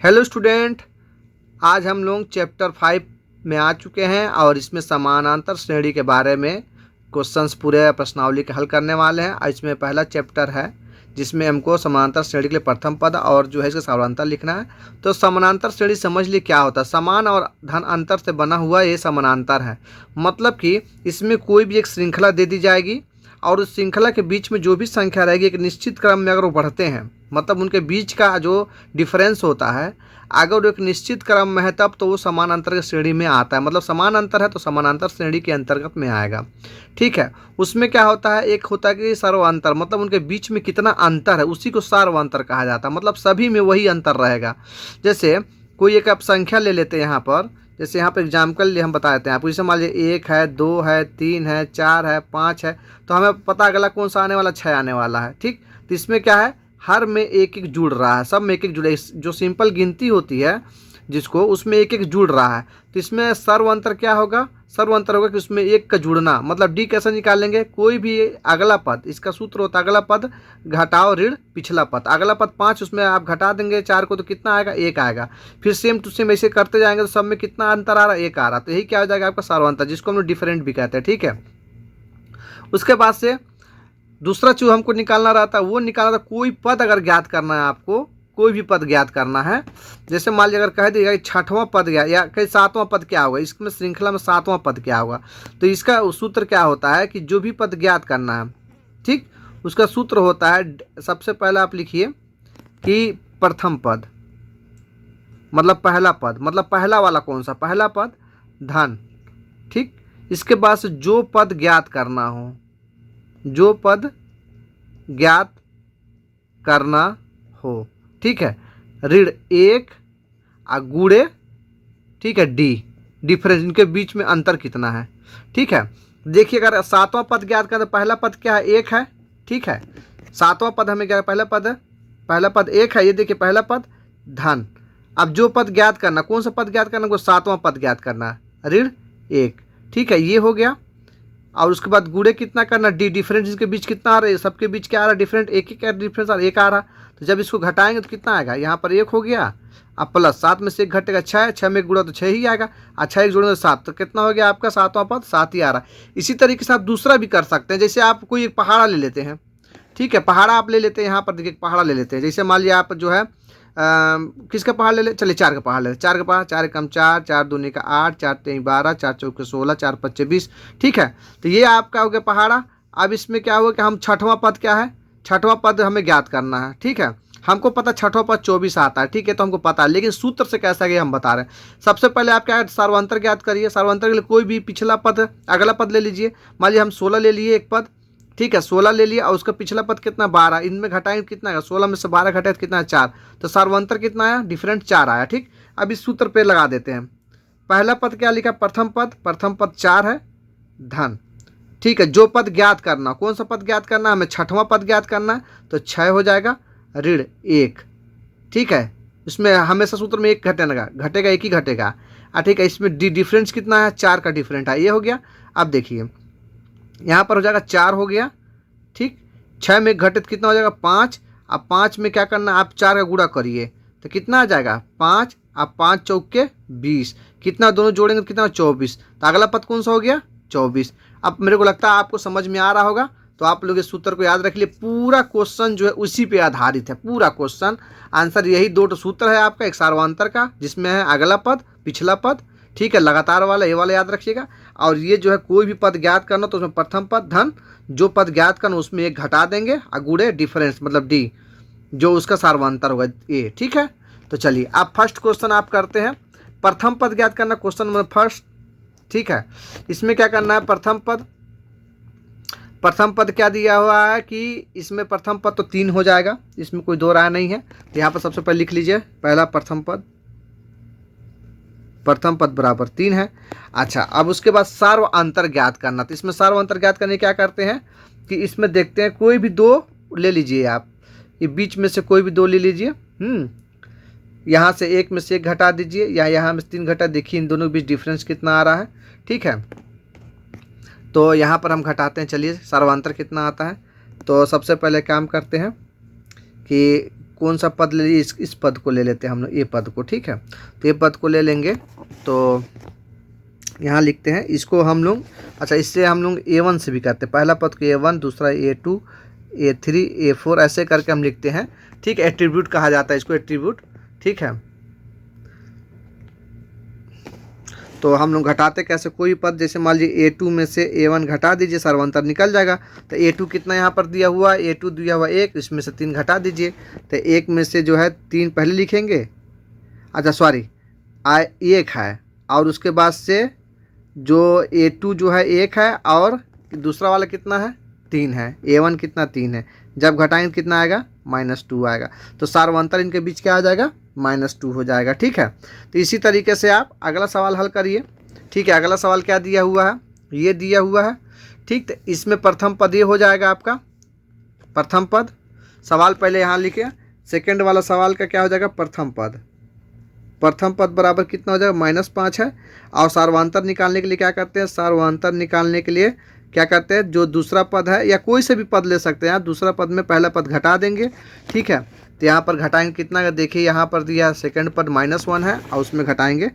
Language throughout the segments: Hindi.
हेलो स्टूडेंट, आज हम लोग चैप्टर 5 में आ चुके हैं और इसमें समानांतर श्रेणी के बारे में क्वेश्चंस पूरे प्रश्नावली के हल करने वाले हैं। इसमें पहला चैप्टर है जिसमें हमको समानांतर श्रेणी के लिए प्रथम पद और जो है इसका समानांतर लिखना है। तो समानांतर श्रेणी समझ लिए क्या होता है। समान और धन अंतर से बना हुआ ये समानांतर है। मतलब कि इसमें कोई भी एक श्रृंखला दे दी जाएगी और उस श्रृंखला के बीच में जो भी संख्या रहेगी एक निश्चित क्रम में अगर वो बढ़ते हैं, मतलब उनके बीच का जो डिफरेंस होता है अगर वो एक निश्चित क्रम में है तब तो वो समानांतर की श्रेणी में आता है। मतलब समान अंतर है तो समानांतर श्रेणी के अंतर्गत में आएगा। ठीक है, उसमें क्या होता है, एक होता है कि सर्वांतर, मतलब उनके बीच में कितना अंतर है उसी को सार्वंतर कहा जाता है। मतलब सभी में वही अंतर रहेगा। जैसे कोई एक आप संख्या ले लेते हैं यहाँ पर, जैसे यहाँ पर एग्जाम्पल हम बता देते हैं आपको। जैसे मान लीजिए 1 है, 2 है, 3 है, 4 है, 5 है, तो हमें पता अगला कौन सा आने वाला, 6 आने वाला है। ठीक, तो इसमें क्या है, हर में एक एक जुड़ रहा है, सब में एक एक जुड़े, जो सिंपल गिनती होती है जिसको, उसमें एक एक जुड़ रहा है। तो इसमें सर्व अंतर क्या होगा, सर्व अंतर होगा कि उसमें एक का जुड़ना। मतलब डी कैसे निकालेंगे, कोई भी अगला पद, इसका सूत्र होता है अगला पद घटाओ ऋण पिछला पद। अगला पद 5, उसमें आप घटा देंगे 4 को तो कितना आएगा, 1 आएगा। फिर सेम टू सेम ऐसे करते जाएंगे तो सब में कितना अंतर आ रहा है, 1 आ रहा। तो यही क्या हो जाएगा आपका सर्वांतर, जिसको हम लोग डिफरेंट भी कहते हैं। ठीक है, उसके बाद से दूसरा चीज हमको निकालना रहता है, वो निकालना था कोई पद अगर ज्ञात करना है आपको, कोई भी पद ज्ञात करना है। जैसे मान लीजिए अगर कह दिया छठवां पद गया या कहीं सातवां पद क्या होगा, इसमें श्रृंखला में सातवां पद क्या होगा, तो इसका सूत्र क्या होता है कि जो भी पद ज्ञात करना है, ठीक, उसका सूत्र होता है, सबसे पहले आप लिखिए कि प्रथम पद, मतलब पहला पद, मतलब पहला वाला कौन सा, पहला पद धन। ठीक, इसके बाद से जो पद ज्ञात करना हो, जो पद ज्ञात करना हो, ठीक है, ऋण 1 और गुणे, ठीक है, डी, डिफरेंस, इनके बीच में अंतर कितना है। ठीक है, देखिए अगर सातवां पद ज्ञात करना, पहला पद क्या है, 1 है। ठीक है, सातवां पद हमें क्या है, पहला पद 1 है। ये देखिए पहला पद धन। अब जो पद ज्ञात करना, कौन सा पद ज्ञात करना, को सातवां पद ज्ञात करना है, ऋण 1। ठीक है, ये हो गया। और उसके बाद गुणे कितना करना, डी, डिफरेंस इसके बीच कितना आ रहा है, सबके बीच क्या आ रहा है, डिफरेंट, एक ही क्या डिफरेंस आ रहा है, 1 आ रहा। तो जब इसको घटाएंगे तो कितना आएगा, यहाँ पर 1 हो गया, अब प्लस 7 में से 1 घटेगा 6, 6 में 1 गुणा तो 6 ही आएगा, अच्छा 1 जोड़ेंगे तो 7, तो कितना हो गया आपका सातवां पद, 7 ही आ रहा है। इसी तरीके से आप दूसरा भी कर सकते हैं। जैसे आप कोई एक पहाड़ा ले लेते हैं, ठीक है, पहाड़ा आप ले लेते हैं, यहाँ पर देखिए पहाड़ा ले लेते हैं। जैसे मान लिया आप जो है किसका पहाड़ ले ले, चलिए 4 का पहाड़ ले ले, 4 का पहाड़, 4 एकम 4, 4 दूनी का 8, 4 तीन 12, 4 चौके 16, 4 पच्चे 20। ठीक है, तो ये आपका हो गया पहाड़ा। अब इसमें क्या हुआ कि हम छठवां पद क्या है, छठवां पद हमें ज्ञात करना है। ठीक है, हमको पता छठवां पद 24 आता है। ठीक है, तो हमको पता है, लेकिन सूत्र से कैसा गया हम बता रहे हैं। सबसे पहले आप क्या, सर्वांतर ज्ञात करिए। सर्वांतर के लिए कोई भी पिछला पद अगला पद ले लीजिए। मान लीजिए हम 16 ले लिए एक पद, ठीक है, 16 ले लिया और उसका पिछला पद कितना, 12। इनमें घटाएंगे कितना आएगा, 16 में से 12 घटाए तो कितना है, 4। तो सर्वांतर कितना आया, डिफरेंट 4 आया। ठीक, अब इस सूत्र पे लगा देते हैं। पहला पद क्या लिखा, प्रथम पद 4 है, धन। ठीक है, जो पद ज्ञात करना, कौन सा पद ज्ञात करना, हमें छठवां पद ज्ञात करना है, तो 6 हो जाएगा, ऋण 1। ठीक है, इसमें हमेशा सूत्र में 1 घटेगा, 1 ही घटेगा। ठीक है, इसमें डिफरेंस कितना है, 4 का डिफरेंट है, ये हो गया। अब देखिए यहाँ पर हो जाएगा 4 हो गया। ठीक, 6 में घटित कितना हो जाएगा, 5। अब 5 में क्या करना, आप 4 का गुणा करिए तो कितना आ जाएगा, 5। अब 5 चौके 20, कितना दोनों जोड़ेंगे तो कितना, 24। तो अगला पद कौन सा हो गया, 24। अब मेरे को लगता है आपको समझ में आ रहा होगा, तो आप लोग इस सूत्र को याद रख लिए। पूरा क्वेश्चन जो है उसी पे आधारित है, पूरा क्वेश्चन आंसर यही 2 सूत्र है आपका, एक सार्वंतर का जिसमें है अगला पद पिछला पद, ठीक है, लगातार वाला, ये वाला याद रखिएगा। और ये जो है कोई भी पद ज्ञात करना तो उसमें प्रथम पद धन, जो पद ज्ञात करना उसमें 1 घटा देंगे और गुणे डिफरेंस, मतलब डी, जो उसका सार्वंतर होगा ए। ठीक है, तो चलिए आप फर्स्ट क्वेश्चन आप करते हैं। प्रथम पद ज्ञात करना, क्वेश्चन नंबर फर्स्ट। ठीक है, इसमें क्या करना है, प्रथम पद क्या दिया हुआ है कि इसमें प्रथम पद तो 3 हो जाएगा, इसमें कोई दो राय नहीं है। तो यहाँ पर सबसे पहले लिख लीजिए, पहला प्रथम पद बराबर 3 है। अच्छा, अब उसके बाद सार्व अंतर ज्ञात करना। तो इसमें सार्व अंतर ज्ञात करने क्या करते हैं कि इसमें देखते हैं, कोई भी 2 ले लीजिए आप, ये बीच में से कोई भी 2 ले लीजिए। यहाँ से 1 में से 1 घटा दीजिए, या यहाँ में 3 घटा, देखिए इन दोनों के बीच डिफरेंस कितना आ रहा है। ठीक है, तो यहाँ पर हम घटाते हैं, चलिए सर्वांतर कितना आता है। तो सबसे पहले काम करते हैं कि कौन सा पद ले लिए, इस पद को ले लेते हैं हम लोग, ये पद को। ठीक है, तो ये पद को ले लेंगे। तो यहाँ लिखते हैं इसको हम लोग। अच्छा, इससे हम लोग A1 से भी करते हैं, पहला पद को A1, दूसरा A2, A3, A4 ऐसे करके हम लिखते हैं। ठीक है, एट्रीब्यूट कहा जाता है इसको, एट्रीब्यूट। ठीक है, तो हम लोग घटाते कैसे, कोई पद जैसे मान लीजिए A2 में से A1 घटा दीजिए, सर्वांतर निकल जाएगा। तो A2 कितना यहाँ पर दिया हुआ, A2 दिया हुआ 1, इसमें से 3 घटा दीजिए। तो 1 में से जो है 3 पहले लिखेंगे, अच्छा सॉरी 1 है, और उसके बाद से जो A2 जो है 1 है, और दूसरा वाला कितना है, 3 है। A1 कितना, 3 है। जब घटाएंगे कितना आएगा, -2 आएगा। तो सार्वंतर इनके बीच क्या आ जाएगा, -2 हो जाएगा। ठीक है, तो इसी तरीके से आप अगला सवाल हल करिए। ठीक है, अगला सवाल क्या दिया हुआ है, ये दिया हुआ है। ठीक, तो इसमें प्रथम पद ये हो जाएगा आपका, प्रथम पद। सवाल पहले यहाँ लिखे, सेकंड वाला सवाल का क्या हो जाएगा, प्रथम पद। प्रथम पद बराबर कितना हो जाएगा, -5 है। और सार्वांतर निकालने के लिए क्या करते हैं, सार्वांतर निकालने के लिए क्या करते हैं, जो दूसरा पद है, या कोई से भी पद ले सकते हैं आप, दूसरा पद में पहला पद घटा देंगे। ठीक है, तो यहाँ पर घटाएंगे कितना, देखिए यहाँ पर दिया सेकंड पद -1 है, और उसमें घटाएंगे,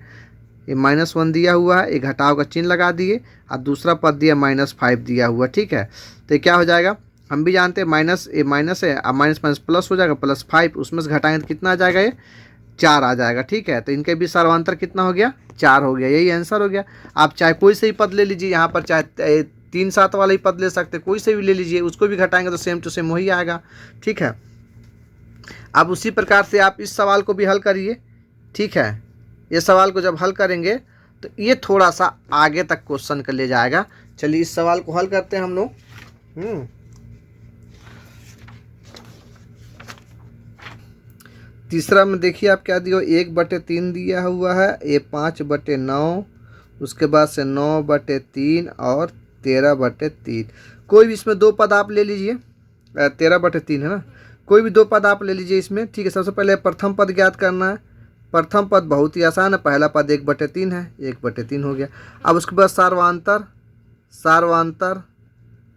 ये -1 दिया हुआ है, एक घटाव का चिन्ह लगा दिए, और दूसरा पद दिया -5 दिया हुआ। ठीक है, तो ये क्या हो जाएगा, हम भी जानते हैं माइनस, ये माइनस है, अब माइनस माइनस प्लस हो जाएगा, +5, उसमें से घटाएंगे तो कितना आ जाएगा, ये 4 आ जाएगा। ठीक है, तो इनके बीच सर्वांतर कितना हो गया, 4 हो गया, यही आंसर हो गया। आप चाहे कोई से ही पद ले लीजिए, यहाँ पर चाहे 3 7 वाला ही पद ले सकते, कोई से भी ले लीजिए, उसको भी घटाएंगे तो सेम टू सेम वही आएगा। ठीक है, अब उसी प्रकार से आप इस सवाल को भी हल करिए। ठीक है, ये सवाल को जब हल करेंगे तो ये थोड़ा सा आगे तक क्वेश्चन कर ले जाएगा। चलिए इस सवाल को हल करते हैं हम लोग। तीसरा में देखिए आप क्या दिया, 1/3 दिया हुआ है, ये 5/9, उसके बाद से 9/3 और 13/3। कोई भी इसमें 2 पद आप ले लीजिए, 13/3 है ना, कोई भी 2 पद आप ले लीजिए इसमें। ठीक है, सबसे पहले प्रथम पद ज्ञात करना है। प्रथम पद बहुत ही आसान है, पहला पद 1/3 है, 1/3 हो गया। अब उसके बाद सार्वांतर, सार्वांतर।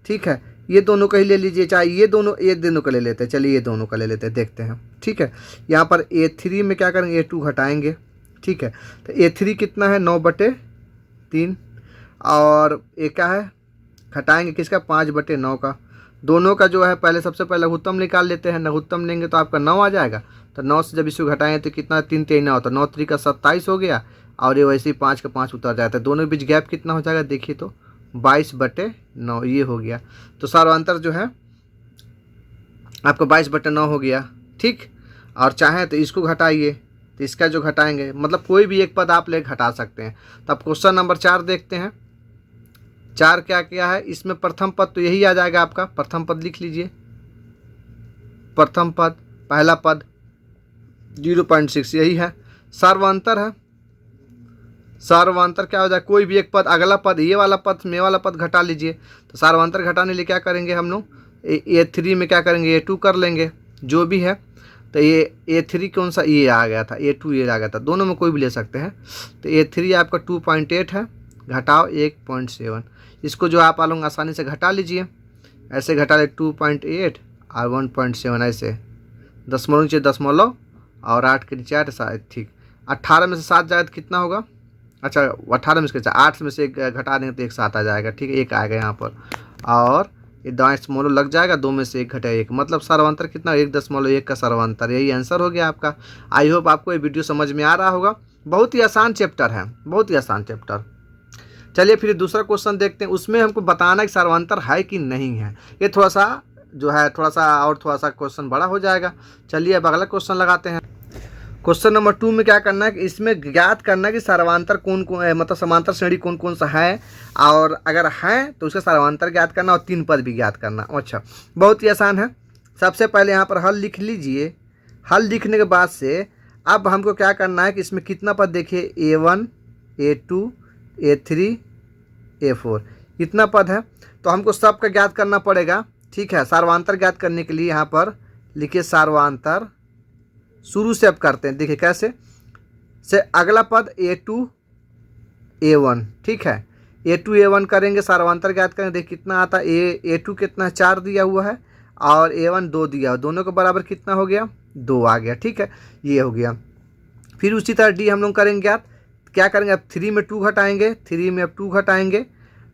ठीक है, ये दोनों का ही ले लीजिए, चाहे ये दोनों का ले लेते हैं। चलिए ये दोनों का ले लेते हैं, देखते हैं। ठीक है, यहाँ पर A3 में क्या करेंगे, A2 घटाएंगे। ठीक है, तो A3 कितना है, 9/3, और ये क्या है, घटाएंगे किसका, 5/9 का। दोनों का जो है पहले सबसे पहले लघुत्तम निकाल लेते हैं, लघुत्तम लेंगे तो आपका 9 आ जाएगा। तो 9 से जब इसको घटाएंगे तो कितना, 3 3 9 होता है, 9 3 का 27 हो गया, और ये वैसे ही 5 का 5 उतर जाता है। दोनों के बीच गैप कितना हो जाएगा, देखिए तो 22/9 ये हो गया। तो सार्वांतर जो है आपका 22/9 हो गया। ठीक, और चाहें तो इसको घटाइए, तो इसका जो घटाएंगे, मतलब कोई भी एक पद आप ले घटा सकते हैं। तो अब क्वेश्चन नंबर 4 देखते हैं। 4 क्या क्या है, इसमें प्रथम पद तो यही आ जाएगा आपका, प्रथम पद लिख लीजिए। प्रथम पद, पहला पद 0.6 यही है। सार्वांतर है, सार्वांतर क्या हो जाए, कोई भी एक पद, अगला पद, ये वाला पद में वाला पद घटा लीजिए। तो सार्वांतर घटाने लिए क्या करेंगे हम लोग, A3 में क्या करेंगे, A2 कर लेंगे, जो भी है। तो ये A3 कौन सा, ये आ गया था, A2 ये आ गया था, दोनों में कोई भी ले सकते हैं। तो A3 आपका 2.8 है, घटाओ 1.7, इसको जो आप लोग आसानी से घटा लीजिए, ऐसे घटा ले 2.8 और 1.7, ऐसे दशमलव नीचे दशमलव और 8 के नीचे 8, शायद ठीक। 18 में से 7 जाएगा तो कितना होगा, अच्छा 18 में से 8 में से 1 घटा देंगे तो 1 7 आ जाएगा। ठीक है, 1 आएगा यहाँ पर, और ये दाएं दशमलव लग जाएगा, 2 में से 1 घटे 1, मतलब सर्वांतर कितना, 1.1 का सर्वांतर, यही आंसर हो गया आपका। आई होप आपको ये वीडियो समझ में आ रहा होगा। बहुत ही आसान चैप्टर है, बहुत ही आसान चैप्टर। चलिए फिर दूसरा क्वेश्चन देखते हैं, उसमें हमको बताना है कि सर्वांतर है कि नहीं है। ये थोड़ा सा जो है थोड़ा सा क्वेश्चन बड़ा हो जाएगा। चलिए अब अगला क्वेश्चन लगाते हैं। क्वेश्चन नंबर 2 में क्या करना है कि इसमें ज्ञात करना है कि सर्वांतर कौन कौन है, मतलब समांतर श्रेणी कौन कौन सा है, और अगर है तो उसका सर्वांतर ज्ञात करना, और 3 पद भी ज्ञात करना। अच्छा, बहुत ही आसान है। सबसे पहले यहाँ पर हल लिख लीजिए। हल लिखने के बाद से अब हमको क्या करना है कि इसमें कितना पद, देखिए A1 A2 A3 A4 कितना पद है, तो हमको सबका ज्ञात करना पड़ेगा। ठीक है, सार्वांतर ज्ञात करने के लिए यहाँ पर लिखिए सार्वांतर, शुरू से अब करते हैं, देखिए कैसे से, अगला पद A2 A1। ठीक है, A2 A1 करेंगे, सार्वांतर ज्ञात करेंगे, देखिए कितना आता है, A2 कितना है, 4 दिया हुआ है, और A1 2 दिया हुआ, दोनों के बराबर कितना हो गया, 2 आ गया। ठीक है, ये हो गया। फिर उसी तरह डी हम लोग करेंगे ज्ञात। क्या करेंगे, अब 3 में 2 घटाएंगे, 3 में अब 2 घटाएंगे,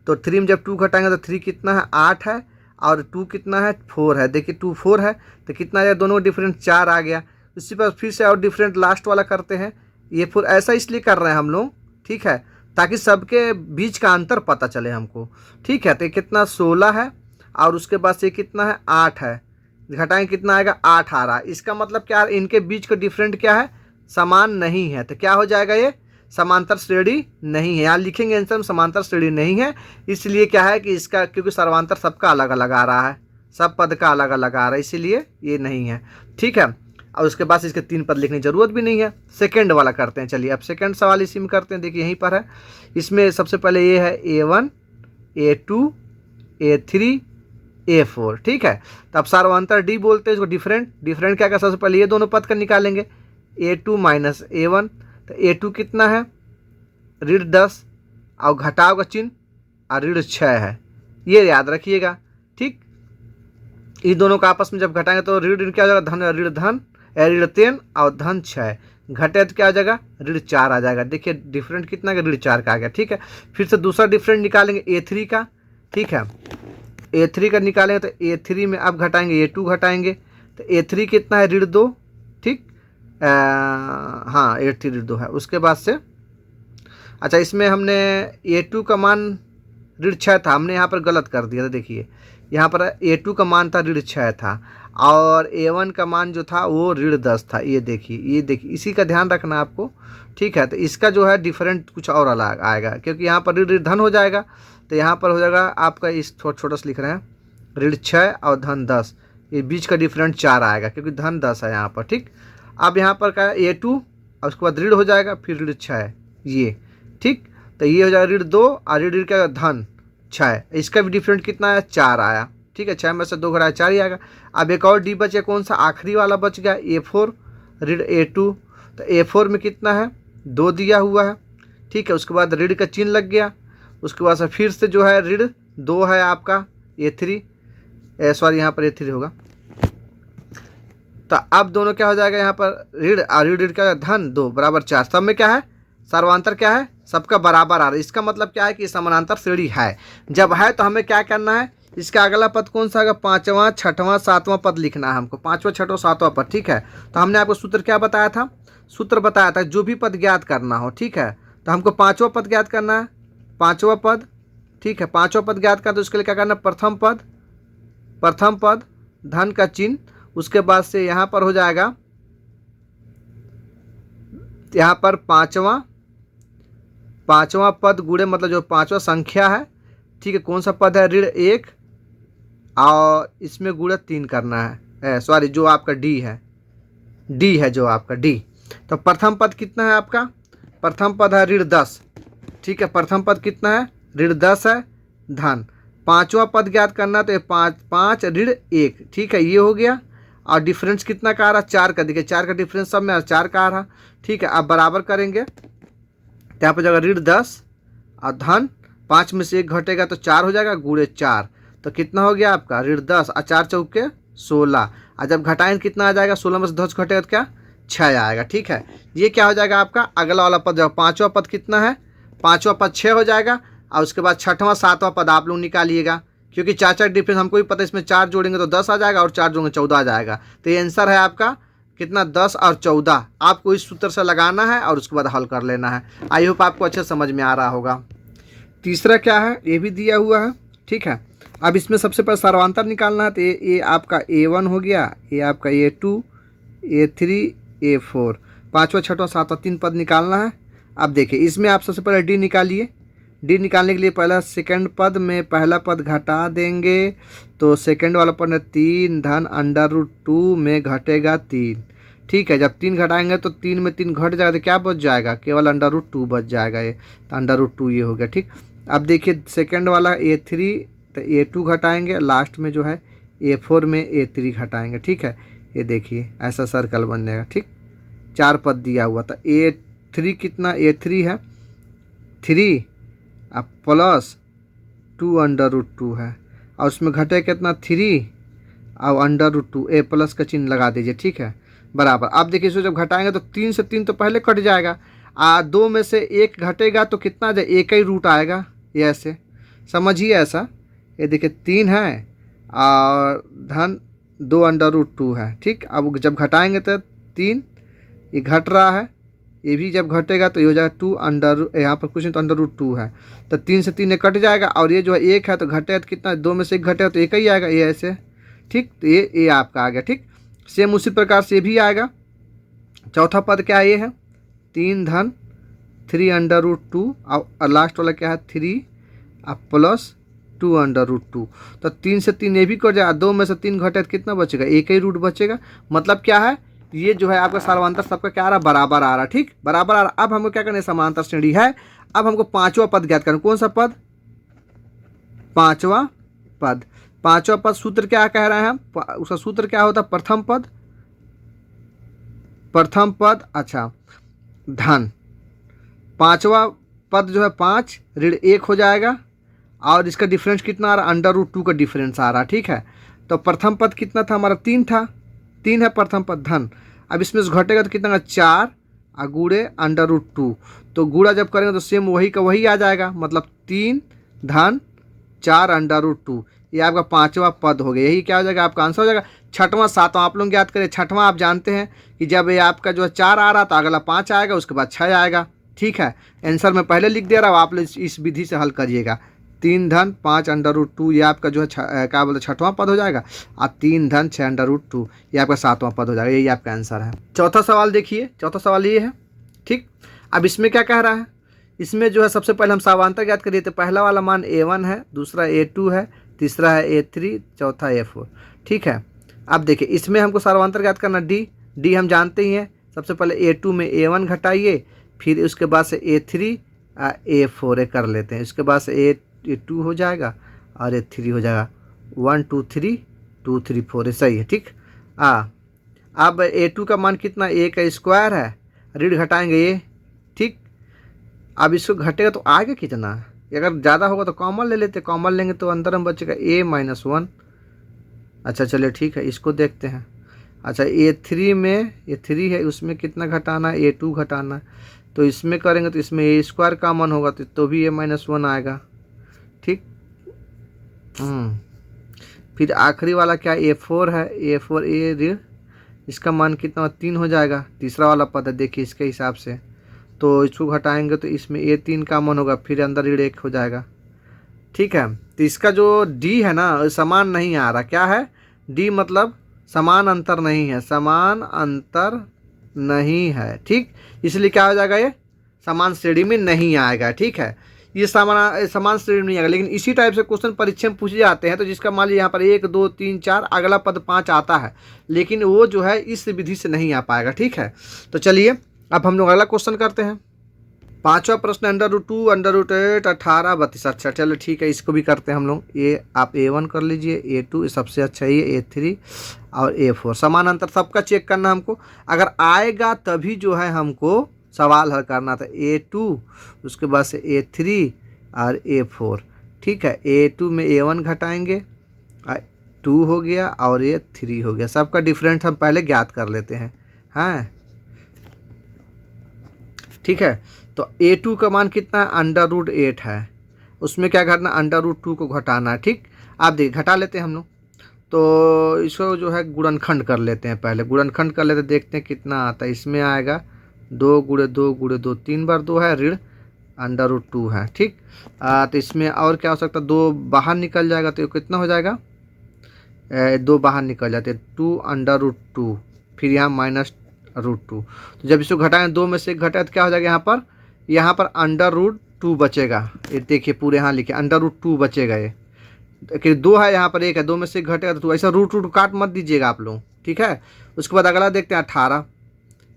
तो 3 में जब 2 घटाएंगे तो 3 कितना है 8 है, और 2 कितना है 4 है। देखिए 2 4 है तो कितना आ गया, दोनों का डिफरेंस 4 आ गया। इसी पर फिर से और डिफरेंट लास्ट वाला करते हैं। ये फिर ऐसा इसलिए कर रहे हैं हम लोग, ठीक है, ताकि सबके बीच का अंतर पता चले हमको। ठीक है, तो ये कितना 16 है, और उसके बाद से कितना है 8 है, घटाएंगे कितना आएगा 8 आ रहा है। इसका मतलब क्या है, इनके बीच का डिफरेंट क्या है, समान नहीं है। तो क्या हो जाएगा, ये समांतर श्रेणी नहीं है। यहाँ लिखेंगे आंसर में समांतर श्रेणी नहीं है, इसलिए क्या है कि इसका, क्योंकि सर्वांतर सबका अलग अलग आ रहा है, सब पद का अलग अलग आ रहा है, इसीलिए ये नहीं है। ठीक है, और उसके बाद इसके 3 पद लिखने की जरूरत भी नहीं है। सेकंड वाला करते हैं। चलिए अब सेकंड सवाल इसी में करते हैं। देखिए यहीं पर है, इसमें सबसे पहले ये है A1 A2 A3 A4। ठीक है, तो अब सर्वांतर डी बोलते हैं इसको। डिफरेंट क्या क्या, सबसे पहले ये दोनों पद का निकालेंगे, A2 माइनस A1। तो A2 कितना है ऋण 10, और घटाव का चिन्ह, और ऋण 6 है, ये याद रखिएगा। ठीक, इन दोनों का आपस में जब घटाएंगे तो ऋण क्या हो जाएगा, धन ऋण धन, ऋण 3 और धन 6 घटे तो क्या आ जाएगा, ऋण 4 आ जाएगा। देखिए डिफरेंट कितना का, ऋण 4 का आ गया। ठीक है, फिर से दूसरा डिफरेंट निकालेंगे A3 का। ठीक है, A3 का निकालेंगे तो A3 में अब घटाएंगे A2 घटाएंगे, तो A3 कितना है ऋण 2। ठीक, हाँ A3 ऋण 2 है। उसके बाद से अच्छा, इसमें हमने A2 का मान ऋण 6 था, हमने यहाँ पर गलत कर दिया था। देखिए यहाँ पर A2 का मान था ऋण 6 था, और A1 का मान जो था वो ऋण 10 था। ये देखिए इसी का ध्यान रखना आपको। ठीक है, तो इसका जो है डिफरेंट कुछ और अलग आएगा, क्योंकि यहाँ पर ऋण धन हो जाएगा, तो यहाँ पर हो जाएगा आपका, इस छोटा सा लिख रहे हैं ऋण 6 और धन 10, ये बीच का डिफरेंट 4 आएगा, क्योंकि धन 10 है यहाँ पर। ठीक, अब यहाँ पर क्या है A2, और उसके बाद ऋण हो जाएगा, फिर ऋण 6 ये। ठीक, तो ये हो जाएगा ऋण 2, और ऋण क्या धन 6, इसका भी डिफरेंट कितना है 4 आया। ठीक है, 6 में से 2 घटाया 4 ही आएगा। अब एक और डी बचे, कौन सा आखिरी वाला बच गया, A4 ऋण A2। तो A4 में कितना है 2 दिया हुआ है। ठीक है, उसके बाद ऋण का चिन्ह लग गया, उसके बाद से फिर से जो है ऋण 2 है आपका A3, सॉरी यहाँ पर A3 होगा। तो अब दोनों क्या हो जाएगा, यहाँ पर ऋण और ऋण का धन 2 बराबर 4, सब में क्या है सर्वांतर क्या है, सबका बराबर आ रहा है। इसका मतलब क्या है कि समानांतर श्रेणी है। जब है तो हमें क्या करना है, इसका अगला पद कौन सा होगा, 5वां 6वां 7वां पद लिखना है हमको, 5वां 6वां 7वां पद। ठीक है, तो हमने आपको सूत्र क्या बताया था, सूत्र बताया था जो भी पद ज्ञात करना हो। ठीक है, तो हमको 5वां पद ज्ञात करना है, 5वां पद। ठीक है, 5वां पद ज्ञात करना, तो उसके लिए क्या करना, प्रथम पद धन का चिन्ह, उसके बाद से यहाँ पर हो जाएगा, यहाँ पर पांचवा पद गुणे, मतलब जो 5वां संख्या है। ठीक है, कौन सा पद है, ऋण 1, और इसमें गुणे 3 करना है, सॉरी जो आपका डी है जो आपका डी। तो प्रथम पद कितना है आपका, प्रथम पद है ऋण 10। ठीक है, प्रथम पद कितना है ऋण 10 है धन। 5वां पद ज्ञात करना, तो ये 5 ऋण 1। ठीक है, ये हो गया, और डिफरेंस कितना का आ रहा, 4 का। देखिए 4 का डिफरेंस सब में 4 का आ रहा। ठीक है, अब बराबर करेंगे, तो यहाँ पर जाएगा ऋण 10 और धन 5 में से 1 घटेगा तो 4 हो जाएगा, गुणे 4, तो कितना हो गया आपका ऋण 10 और 4 चौके 16, और जब घटाएंगे कितना आ जाएगा, 16 में से 10 घटेगा तो क्या 6 आएगा। ठीक है, ये क्या हो जाएगा आपका अगला वाला पद। जब 5वां पद कितना है, 5वां पद 6 हो जाएगा, और उसके बाद 6वां 7वां पद आप लोग निकालिएगा, क्योंकि 4 डिफरेंस हमको भी पता है, इसमें 4 जोड़ेंगे तो 10 आ जाएगा, और 4 जोड़ेंगे 14 आ जाएगा। तो ये आंसर है आपका कितना, 10 और 14। आपको इस सूत्र से लगाना है और उसके बाद हल कर लेना है। आई होप आपको अच्छे समझ में आ रहा होगा। तीसरा क्या है, ये भी दिया हुआ है। ठीक है, अब इसमें सबसे पहले सर्वांतर निकालना है, तो ये आपका A1 हो गया, ये आपका A2 A3 A4, 5वां 6वां 7वां 3 पद निकालना है। अब देखिए इसमें आप सबसे पहले डी निकालिए। डी निकालने के लिए पहला सेकंड पद में पहला पद घटा देंगे, तो सेकंड वाला पद 3 धन √2 में घटेगा 3। ठीक है, जब 3 घटाएंगे तो 3 में 3 घट जाएगा, तो क्या बच जाएगा, केवल √2 बच जाएगा, ये तो √2 ये हो गया। ठीक, अब देखिए सेकंड वाला A3, तो A2 घटाएंगे, लास्ट में जो है A4 में A3 घटाएंगे। ठीक है, ये देखिए ऐसा सर्कल बन जाएगा। ठीक, 4 पद दिया हुआ था। A3 कितना, A3 है 3 अब प्लस 2 √2 है, और उसमें घटे कितना 3 और √2, ए प्लस का चिन्ह लगा दीजिए। ठीक है, बराबर। अब देखिए इसको जब घटाएंगे तो 3 से 3 तो पहले कट जाएगा, 2 में से 1 घटेगा तो कितना जाए, एक ही रूट आएगा। ये ऐसे समझिए ऐसा, ये देखिए 3 है और धन 2 अंडर रूट 2 है। ठीक, अब जब घटाएंगे तो 3, ये घट रहा है, ये भी जब घटेगा तो ये हो जाएगा 2 अंडर, यहाँ पर कुछ नहीं तो अंडर रूट 2 है, तो 3 से 3 कट जाएगा और ये जो है 1 है तो घटेगा तो कितना, 2 में से 1 घटेगा तो एक ही आएगा, ये ऐसे। ठीक, तो ये आपका आ गया। ठीक, सेम उसी प्रकार से भी आएगा। चौथा पद क्या है, ये है 3 धन 3 अंडर रूट 2 और लास्ट वाला क्या है 3 प्लस 2 अंडर रूट 2। तो 3 से 3 ये भी कट जाएगा, 2 में से 3 घटे तो कितना बचेगा, एक ही रूट बचेगा। मतलब क्या है, ये जो है आपका सर्वांतर सबका क्या आ रहा है, बराबर आ रहा है। ठीक, बराबर आ रहा। अब हमको क्या करना है, समांतर श्रेणी है। अब हमको पांचवा पद ज्ञात करना। कौन सा पद, पांचवा पद। पांचवा पद सूत्र क्या कह रहे हैं हम, उसका सूत्र क्या होता है, प्रथम पद, प्रथम पद, अच्छा धन, पांचवा पद जो है 5 ऋण 1 हो जाएगा और इसका डिफरेंस कितना आ रहा है, अंडर रूट 2 का डिफरेंस आ रहा है। ठीक है, तो प्रथम पद कितना था हमारा, 3 था, 3 है प्रथम पद धन। अब इसमें से घटेगा तो कितना, 4 और गुड़े अंडर रूट 2, तो गुड़ा जब करेंगे तो सेम वही का वही आ जाएगा, मतलब 3 धन 4 अंडर रूट 2। ये आपका पांचवा पद हो गया, यही क्या हो जाएगा, आपका आंसर हो जाएगा। छठवां सातवां आप लोग याद करें। छठवां आप जानते हैं कि जब ये आपका जो है 4 आ रहा तो अगला 5 आएगा, उसके बाद 6 आएगा। ठीक है, आंसर मैं पहले लिख दे रहा हूँ, आप लोग इस विधि से हल करिएगा। 3 धन 5 अंडर रूट 2 ये आपका जो है क्या बोलते छठवां पद हो जाएगा, और 3 धन 6 अंडर रूट 2 ये आपका सातवां पद हो जाएगा। यही आपका आंसर है। चौथा सवाल देखिए, चौथा सवाल ये है। ठीक, अब इसमें क्या कह रहा है, इसमें जो है सबसे पहले हम समांतर ज्ञात करिए। तो पहला वाला मान A1 है, दूसरा A2 है, तीसरा है A3, चौथा A4। ठीक है, अब देखिए इसमें हमको समांतर ज्ञात करना। डी हम जानते ही हैं। सबसे पहले A2 में A1 घटाइए, फिर उसके बाद से A3 A4 कर लेते हैं, उसके बाद से A2 हो जाएगा और A3 हो जाएगा। 1 2 3 2 3 4 सही है। ठीक, अब A2 का मान कितना, A का स्क्वायर है, ऋण घटाएंगे ये। ठीक, अब इसको घटेगा तो आएगा कितना, अगर ज़्यादा होगा तो कॉमन ले लेते, कॉमन लेंगे तो अंदर में बचेगा A-1। अच्छा चलिए ठीक है, इसको देखते हैं। अच्छा A3 में, ये 3 है, उसमें कितना घटाना है, A2 घटाना है, तो इसमें करेंगे तो इसमें A स्क्वायर कॉमन होगा तो भी A-1 आएगा। ठीक, फिर आखिरी वाला क्या A4 है, A4 ए ऋण, इसका मान कितना 3 हो जाएगा। तीसरा वाला पद है, देखिए इसके हिसाब से तो इसको घटाएंगे तो इसमें A3 कॉमन होगा, फिर अंदर ऋण 1 हो जाएगा। ठीक है, तो इसका जो डी है ना समान नहीं आ रहा। क्या है, डी मतलब समान अंतर नहीं है, समान अंतर नहीं है। ठीक, इसलिए क्या हो जाएगा, ये समान श्रेणी में नहीं आएगा। ठीक है, ये समान श्रेणी में नहीं आएगा। लेकिन इसी टाइप से क्वेश्चन परीक्षा में पूछे जाते हैं, तो जिसका मान लीजिए यहाँ पर 1 2 3 4 अगला पद 5 आता है, लेकिन वो जो है इस विधि से नहीं आ पाएगा। ठीक है, तो चलिए अब हम लोग अगला क्वेश्चन करते हैं। पांचवा प्रश्न, अंडर रूट 2 अंडर रूट 8 18 32। अच्छा चलो ठीक है, इसको भी करते हैं हम लोग। ये आप A1 कर लीजिए, A2 सबसे अच्छा ही है, A3 और A4। समानांतर सबका चेक करना हमको, अगर आएगा तभी जो है हमको सवाल हल करना था। A2 उसके बाद से A3 और A4। ठीक है, A2 में A1 घटाएंगे, 2 हो गया और ये 3 हो गया। सबका डिफरेंस हम पहले ज्ञात कर लेते हैं। हाँ ठीक है, तो A2 का मान कितना है, अंडर रूट 8 है, उसमें क्या घटाना, अंडर रूट 2 को घटाना है। ठीक, आप देखिए घटा लेते हैं हम लोग, तो इसको जो है गुणनखंड कर लेते हैं। पहले गुणनखंड कर लेते, देखते हैं कितना आता है। इसमें आएगा 2 गुणे 2 गुणे 2, 3 बार 2 है, ऋण अंडर रूट 2 है। ठीक, तो इसमें और क्या हो सकता है, 2 बाहर निकल जाएगा तो कितना हो जाएगा, 2 बाहर निकल जाते हैं, 2 अंडर रूट 2, फिर यहाँ माइनस रूट 2। तो जब इसको घटाएं, 2 में से 1 घटाए तो क्या हो जाएगा, यहाँ पर अंडर रूट 2 बचेगा। ये देखिए पूरे यहाँ लिखे अंडर रूट 2 बचेगा। ये कि 2 है, यहाँ पर 1 है, 2 में से 1 घटेगा तो ऐसा रूट काट मत दीजिएगा आप लोग। ठीक है, उसके बाद अगला देखते हैं 18।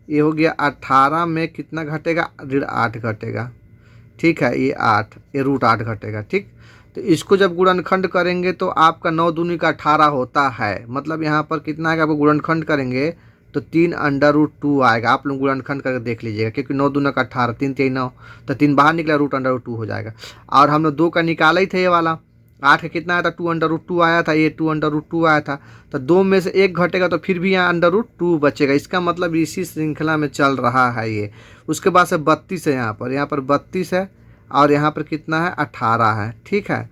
ये हो गया 18 में कितना घटेगा, ऋण 8 घटेगा। ठीक है, ये 8, ये रूट 8 घटेगा। ठीक, तो इसको जब गुणनखंड करेंगे तो आपका 9 दूनी का 18 होता है। मतलब यहाँ पर कितना आएगा, आपको गुणनखंड करेंगे तो 3 अंडर रूट 2 आएगा। आप लोग गुणनखंड करके देख लीजिएगा, क्योंकि 9 दूना का 18, 3 3 9, तो 3 बाहर निकला, रूट अंडर रूट 2 हो जाएगा। और हम लोग 2 का निकाला ही थे ये वाला, 8 का कितना आया था, 2√2 आया था, ये 2√2 आया था। तो 2 में से 1 घटेगा तो फिर भी यहाँ √2 बचेगा। इसका मतलब इसी श्रृंखला में चल रहा है ये। उसके बाद से 32 है, यहाँ पर 32 है, और यहाँ पर कितना है, 18 है। ठीक है,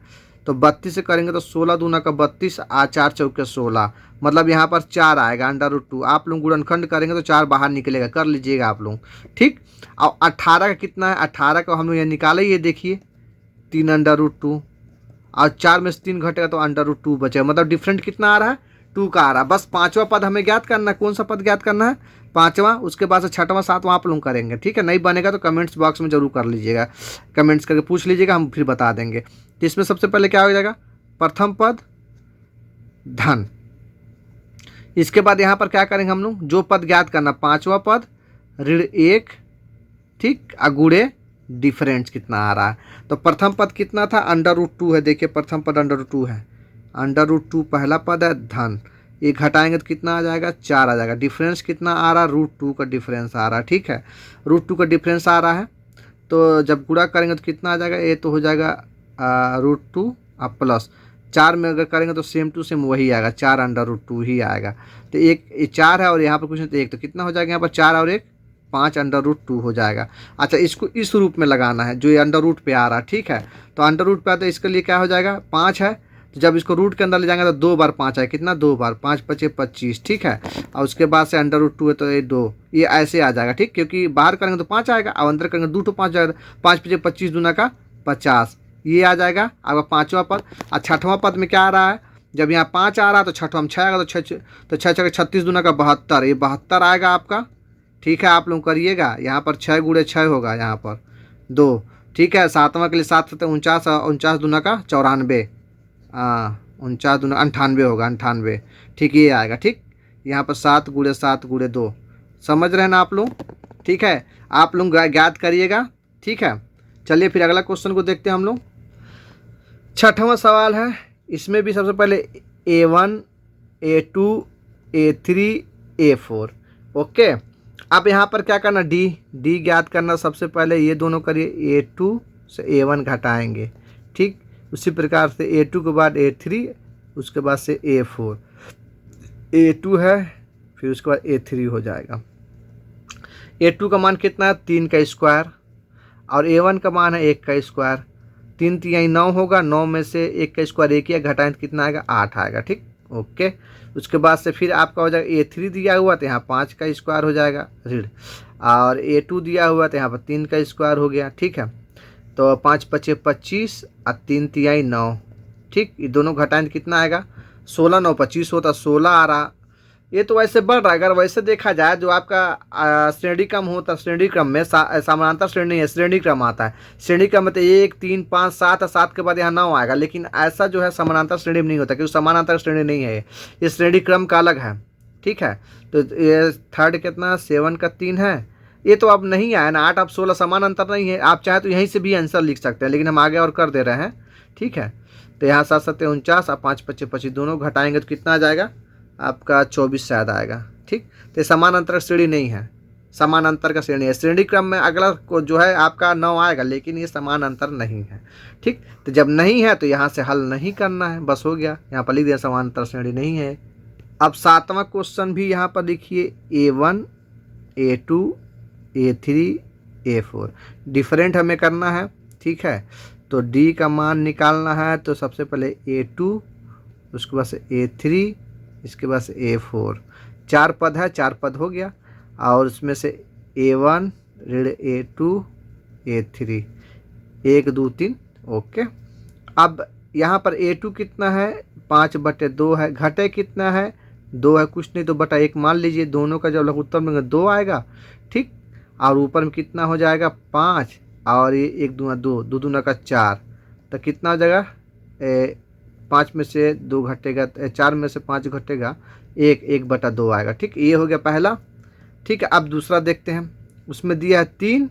तो 32 से करेंगे तो 16 दूना का 32, 4 चौके 16, मतलब यहाँ पर 4 आएगा √2। आप लोग गुणनखंड करेंगे तो 4 बाहर निकलेगा, कर लीजिएगा आप लोग। ठीक, और 18 का कितना है, 18 का हम लोग ये निकाले, ये देखिए 3√2, और 4 में से 3 घटेगा तो √2 बचेगा। मतलब डिफरेंट कितना आ रहा है, 2 का आ रहा है। बस 5वां पद हमें ज्ञात करना है। कौन सा पद ज्ञात करना है, 5वां। उसके बाद से 6वां 7वां आप लोग करेंगे। ठीक है, नहीं बनेगा तो कमेंट्स बॉक्स में जरूर कर लीजिएगा, कमेंट्स करके पूछ लीजिएगा, हम फिर बता देंगे। तो इसमें सबसे पहले क्या हो जाएगा, प्रथम पद धन। इसके बाद यहाँ पर क्या करेंगे हम लोग, जो पद ज्ञात करना, 5वां पद ऋण 1, ठीक, गुणे डिफरेंस कितना आ रहा है। तो प्रथम पद कितना था, √2 है। देखिए प्रथम पद √2 है, √2 पहला पद है धन। ये घटाएंगे तो कितना आ जाएगा, 4 आ जाएगा। डिफरेंस कितना आ रहा है, √2 का डिफरेंस आ रहा है। ठीक है, √2 का डिफरेंस आ रहा है। तो जब गुणा करेंगे तो कितना आ जाएगा, ये तो हो जाएगा √2 प्लस 4 में अगर करेंगे तो सेम टू सेम वही आएगा, 4 √2 ही आएगा। तो एक 4 है और यहाँ पर कुछ नहीं तो 1, तो कितना हो जाएगा यहाँ पर, 4 और 1 5 √2 हो जाएगा। अच्छा, इसको इस रूप में लगाना है जो ये √, पे आ रहा है। ठीक है, तो √, पे आता है, इसके लिए क्या हो जाएगा, 5 है। तो जब इसको रूट के अंदर ले जाएंगे तो 2 बार 5 है, कितना, 2 बार, 5 5 25। ठीक है, और उसके बाद से √2 है तो ये 2, ये ऐसे आ जाएगा। ठीक, क्योंकि बाहर करेंगे तो 5 आएगा और अंदर करेंगे 2 तो 5 जाएगा, 5 5 25 दूना का 50, ये आ जाएगा आपका 5वां पद। और 6वां पद में क्या आ रहा है, जब यहाँ 5 आ रहा है तो 6वां में 6 आएगा, तो 6 6 36 दूना का 72, ये 72 आएगा आपका। ठीक है, आप लोग करिएगा, यहाँ पर 6 गुणे 6 होगा, यहाँ पर 2। ठीक है, 7वां के लिए 7 7 49, 49 दूना का 94, 49 दूना 98 होगा, 98। ठीक, ये आएगा। ठीक, यहाँ पर 7 गुणे 7 गुणे 2, समझ रहे हैं ना आप लोग। ठीक है, आप लोग ज्ञात करिएगा। ठीक है, चलिए फिर अगला क्वेश्चन को देखते हैं हम लोग। 6वां सवाल है, इसमें भी सबसे पहले A1 A2 A3 A4। Okay, अब यहाँ पर क्या करना, डी ज्ञात करना। सबसे पहले ये दोनों करिए, A2 से A1 घटाएंगे। ठीक, उसी प्रकार से A2 के बाद A3, उसके बाद से A4, A2 है, फिर उसके बाद A3 हो जाएगा। A2 का मान कितना है, 3 का स्क्वायर, और A1 का मान है 1 का स्क्वायर। 3 3 9 होगा, 9 में से 1 का स्क्वायर 1 ही घटाएं तो कितना आएगा, 8 आएगा। ठीक, ओके। उसके बाद से फिर आपका हो जाएगा A3 दिया हुआ तो यहाँ 5 का स्क्वायर हो जाएगा ऋण, और A2 दिया हुआ तो यहाँ पर 3 का स्क्वायर हो गया। ठीक है, तो 5 5 25 और 3 3 9। ठीक, ये दोनों घटाएं तो कितना आएगा, 16 9 25 होता, 16 आ रहा। ये तो वैसे बढ़ रहा है। अगर वैसे देखा जाए, जो आपका श्रेणी क्रम होता है, श्रेणी क्रम में समानांतर श्रेणी नहीं है, श्रेणी क्रम आता है। श्रेणी क्रम में तो 1 3 5 7 और 7 के बाद यहाँ 9 आएगा, लेकिन ऐसा जो है समानांतर श्रेणी में नहीं होता, क्योंकि समानांतर श्रेणी नहीं है, ये श्रेणी क्रम का अलग है। ठीक है, तो ये थर्ड कितना, 7 का 3 है। ये तो अब नहीं आया ना, 8 अब 16 समानांतर नहीं है। आप चाहे तो यहीं से भी आंसर लिख सकते हैं, लेकिन हम आगे और कर दे रहे हैं। ठीक है, तो यहाँ 7 7 49 और 5 5 25 दोनों घटाएंगे तो कितना आ जाएगा आपका, 24 शायद आएगा। ठीक, तो समानांतर श्रेणी नहीं है, समानांतर का श्रेणी है। श्रेणी क्रम में अगला को जो है आपका 9 आएगा, लेकिन ये समानांतर नहीं है। ठीक, तो जब नहीं है तो यहाँ से हल नहीं करना है, बस हो गया, यहाँ पर लिख दिया समानांतर श्रेणी नहीं है। अब 7वां क्वेश्चन भी यहाँ पर लिखिए, A1 A2 A3 A4 different हमें करना है। ठीक है, तो D का मान निकालना है, तो सबसे पहले A2, उसके बाद से A3, इसके बाद से A4। 4 पद है, 4 पद हो गया, और उसमें से A1 ऋण A2 A3, 1 2 3। ओके, अब यहाँ पर A2 कितना है, 5/2 है, घटे कितना है, 2 है, कुछ नहीं तो बटा 1 मान लीजिए। दोनों का जब लघुत्तम लेंगे 2 आएगा। ठीक, और ऊपर में कितना हो जाएगा, 5, और ये 1 दूना 2, 2 दूना का 4, तो कितना हो जाएगा, 5 में से 2 घटेगा, 4 में से 5 घटेगा, 1/2 आएगा। ठीक, ये हो गया पहला। ठीक है, अब दूसरा देखते हैं, उसमें दिया है 3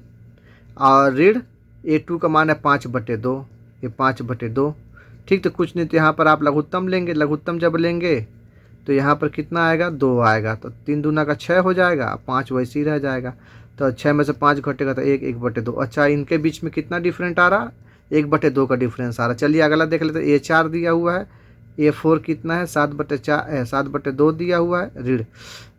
और ऋण A2 का मान है 5/2, ये 5/2। ठीक, तो कुछ नहीं तो यहाँ पर आप लघुत्तम लेंगे, लघुत्तम जब लेंगे तो यहाँ पर कितना आएगा, 2 आएगा, तो 3 दूना का 6 हो जाएगा, 5 वैसे ही रह जाएगा। तो 6 में से 5 घटेगा तो 1/2। अच्छा, इनके बीच में कितना डिफरेंट आ रहा, 1/2 का डिफरेंस आ रहा है। चलिए अगला देख लेते हैं। A4 दिया हुआ है, A4 कितना है 7/2 दिया हुआ है ऋण।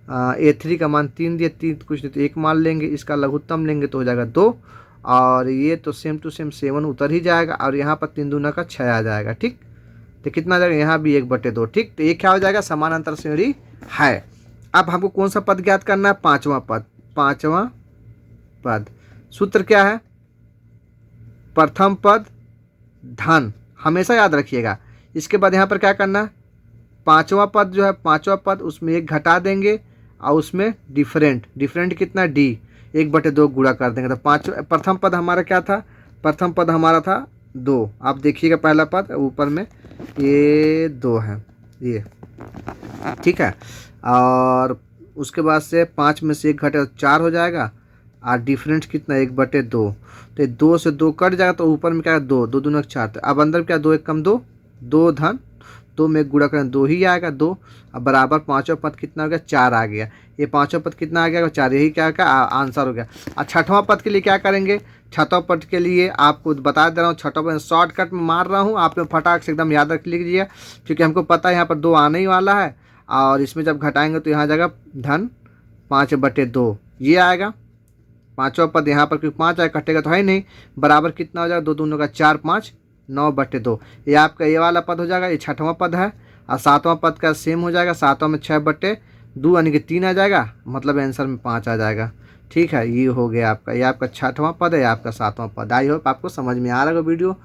A3 का मान 3 दिया, 3 कुछ नहीं तो 1 मान लेंगे, इसका लघुत्तम लेंगे तो हो जाएगा 2, और ये तो सेम टू सेम 7 उतर ही जाएगा, और यहाँ पर 3 दूना का 6 आ जाएगा। ठीक, तो कितना आ जाएगा यहाँ भी 1/2। ठीक, तो ये क्या हो जाएगा, समानांतर श्रेणी है। अब हमको कौन सा पद ज्ञात करना है, पांचवा पद। पांचवा पद सूत्र क्या है, प्रथम पद धन, हमेशा याद रखिएगा। इसके बाद यहाँ पर क्या करना है, पांचवा पद जो है, पांचवा पद उसमें 1 घटा देंगे और उसमें डिफरेंट कितना D, 1/2 गुणा कर देंगे। तो प्रथम पद हमारा क्या था, प्रथम पद हमारा था 2। आप देखिएगा पहला पद ऊपर में ये 2 है ये, ठीक है। और उसके बाद से 5 में से 1 घटे तो 4 हो जाएगा, और डिफरेंस कितना 1/2, तो 2 से 2 कट जाएगा, तो ऊपर में क्या है 2, 2 दूना 4, तो अब अंदर क्या 2 1 कम 2, 2 धन 2 में गुणा करें 2 ही आएगा 2। अब बराबर पांचवा पद कितना हो गया, 4 आ गया। ये पांचवा पद कितना आ गया, 4, यही क्या का आंसर हो गया। और छठवां पद के लिए क्या करेंगे, छठवां पद के लिए आपको बता दे रहा हूँ, छठवां पद शॉर्टकट में मार रहा हूँ, आप लोग फटाक से एकदम याद रख लीजिए, क्योंकि हमको पता है यहाँ पर 2 आने ही वाला है, और इसमें जब घटाएंगे तो यहाँ जाएगा धन 5/2 ये आएगा। पांचवा पद यहाँ पर क्योंकि 5 आएगा, कटेगा तो है ही नहीं, बराबर कितना हो जाएगा, 2 दूनों का 4, 5 9/2, ये आपका ये वाला पद हो जाएगा, ये छठवां पद है। और सातवां पद का सेम हो जाएगा, सातवां में 6/2 यानी कि 3 आ जाएगा, मतलब आंसर में 5 आ जाएगा। ठीक है, ये हो गया आपका, ये आपका छठवां पद है, आपका सातवां पद। आई होप आपको समझ में आ रहा होगा वीडियो।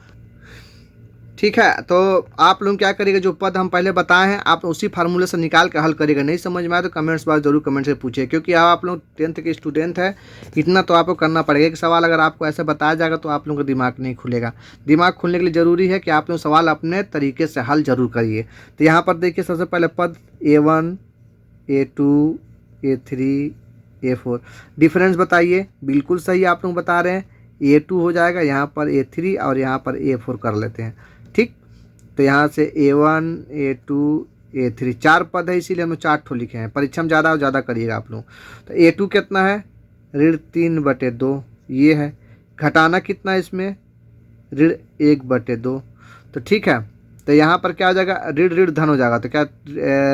ठीक है, तो आप लोग क्या करिएगा, जो पद हम पहले बताए हैं आप उसी फार्मूले से निकाल के हल करिएगा। नहीं समझ में आए तो कमेंट्स बॉक्स जरूर कमेंट से पूछिए, क्योंकि आप लोग 10th के स्टूडेंट है, इतना तो आपको करना पड़ेगा। एक सवाल अगर आपको ऐसे बताया जाएगा तो आप लोगों का दिमाग नहीं खुलेगा। दिमाग खुलने के लिए ज़रूरी है कि आप लोग सवाल अपने तरीके से हल जरूर करिए। तो यहाँ पर देखिए, सबसे पहले पद A1 A2 A3 A4, difference बताइए। बिल्कुल सही आप लोग बता रहे हैं, A2 हो जाएगा, यहाँ पर A3 और यहाँ पर A4 कर लेते हैं। ठीक, तो यहाँ से A1 A2 A3 4 पद है, इसीलिए हम 4 ठो लिखे हैं। परीक्षा में ज़्यादा करिएगा आप लोग। तो A2 कितना है, ऋण 3/2 ये है। घटाना कितना है इसमें, ऋण 1/2। तो ठीक है, तो यहाँ पर क्या हो जाएगा, ऋण धन हो जाएगा। तो क्या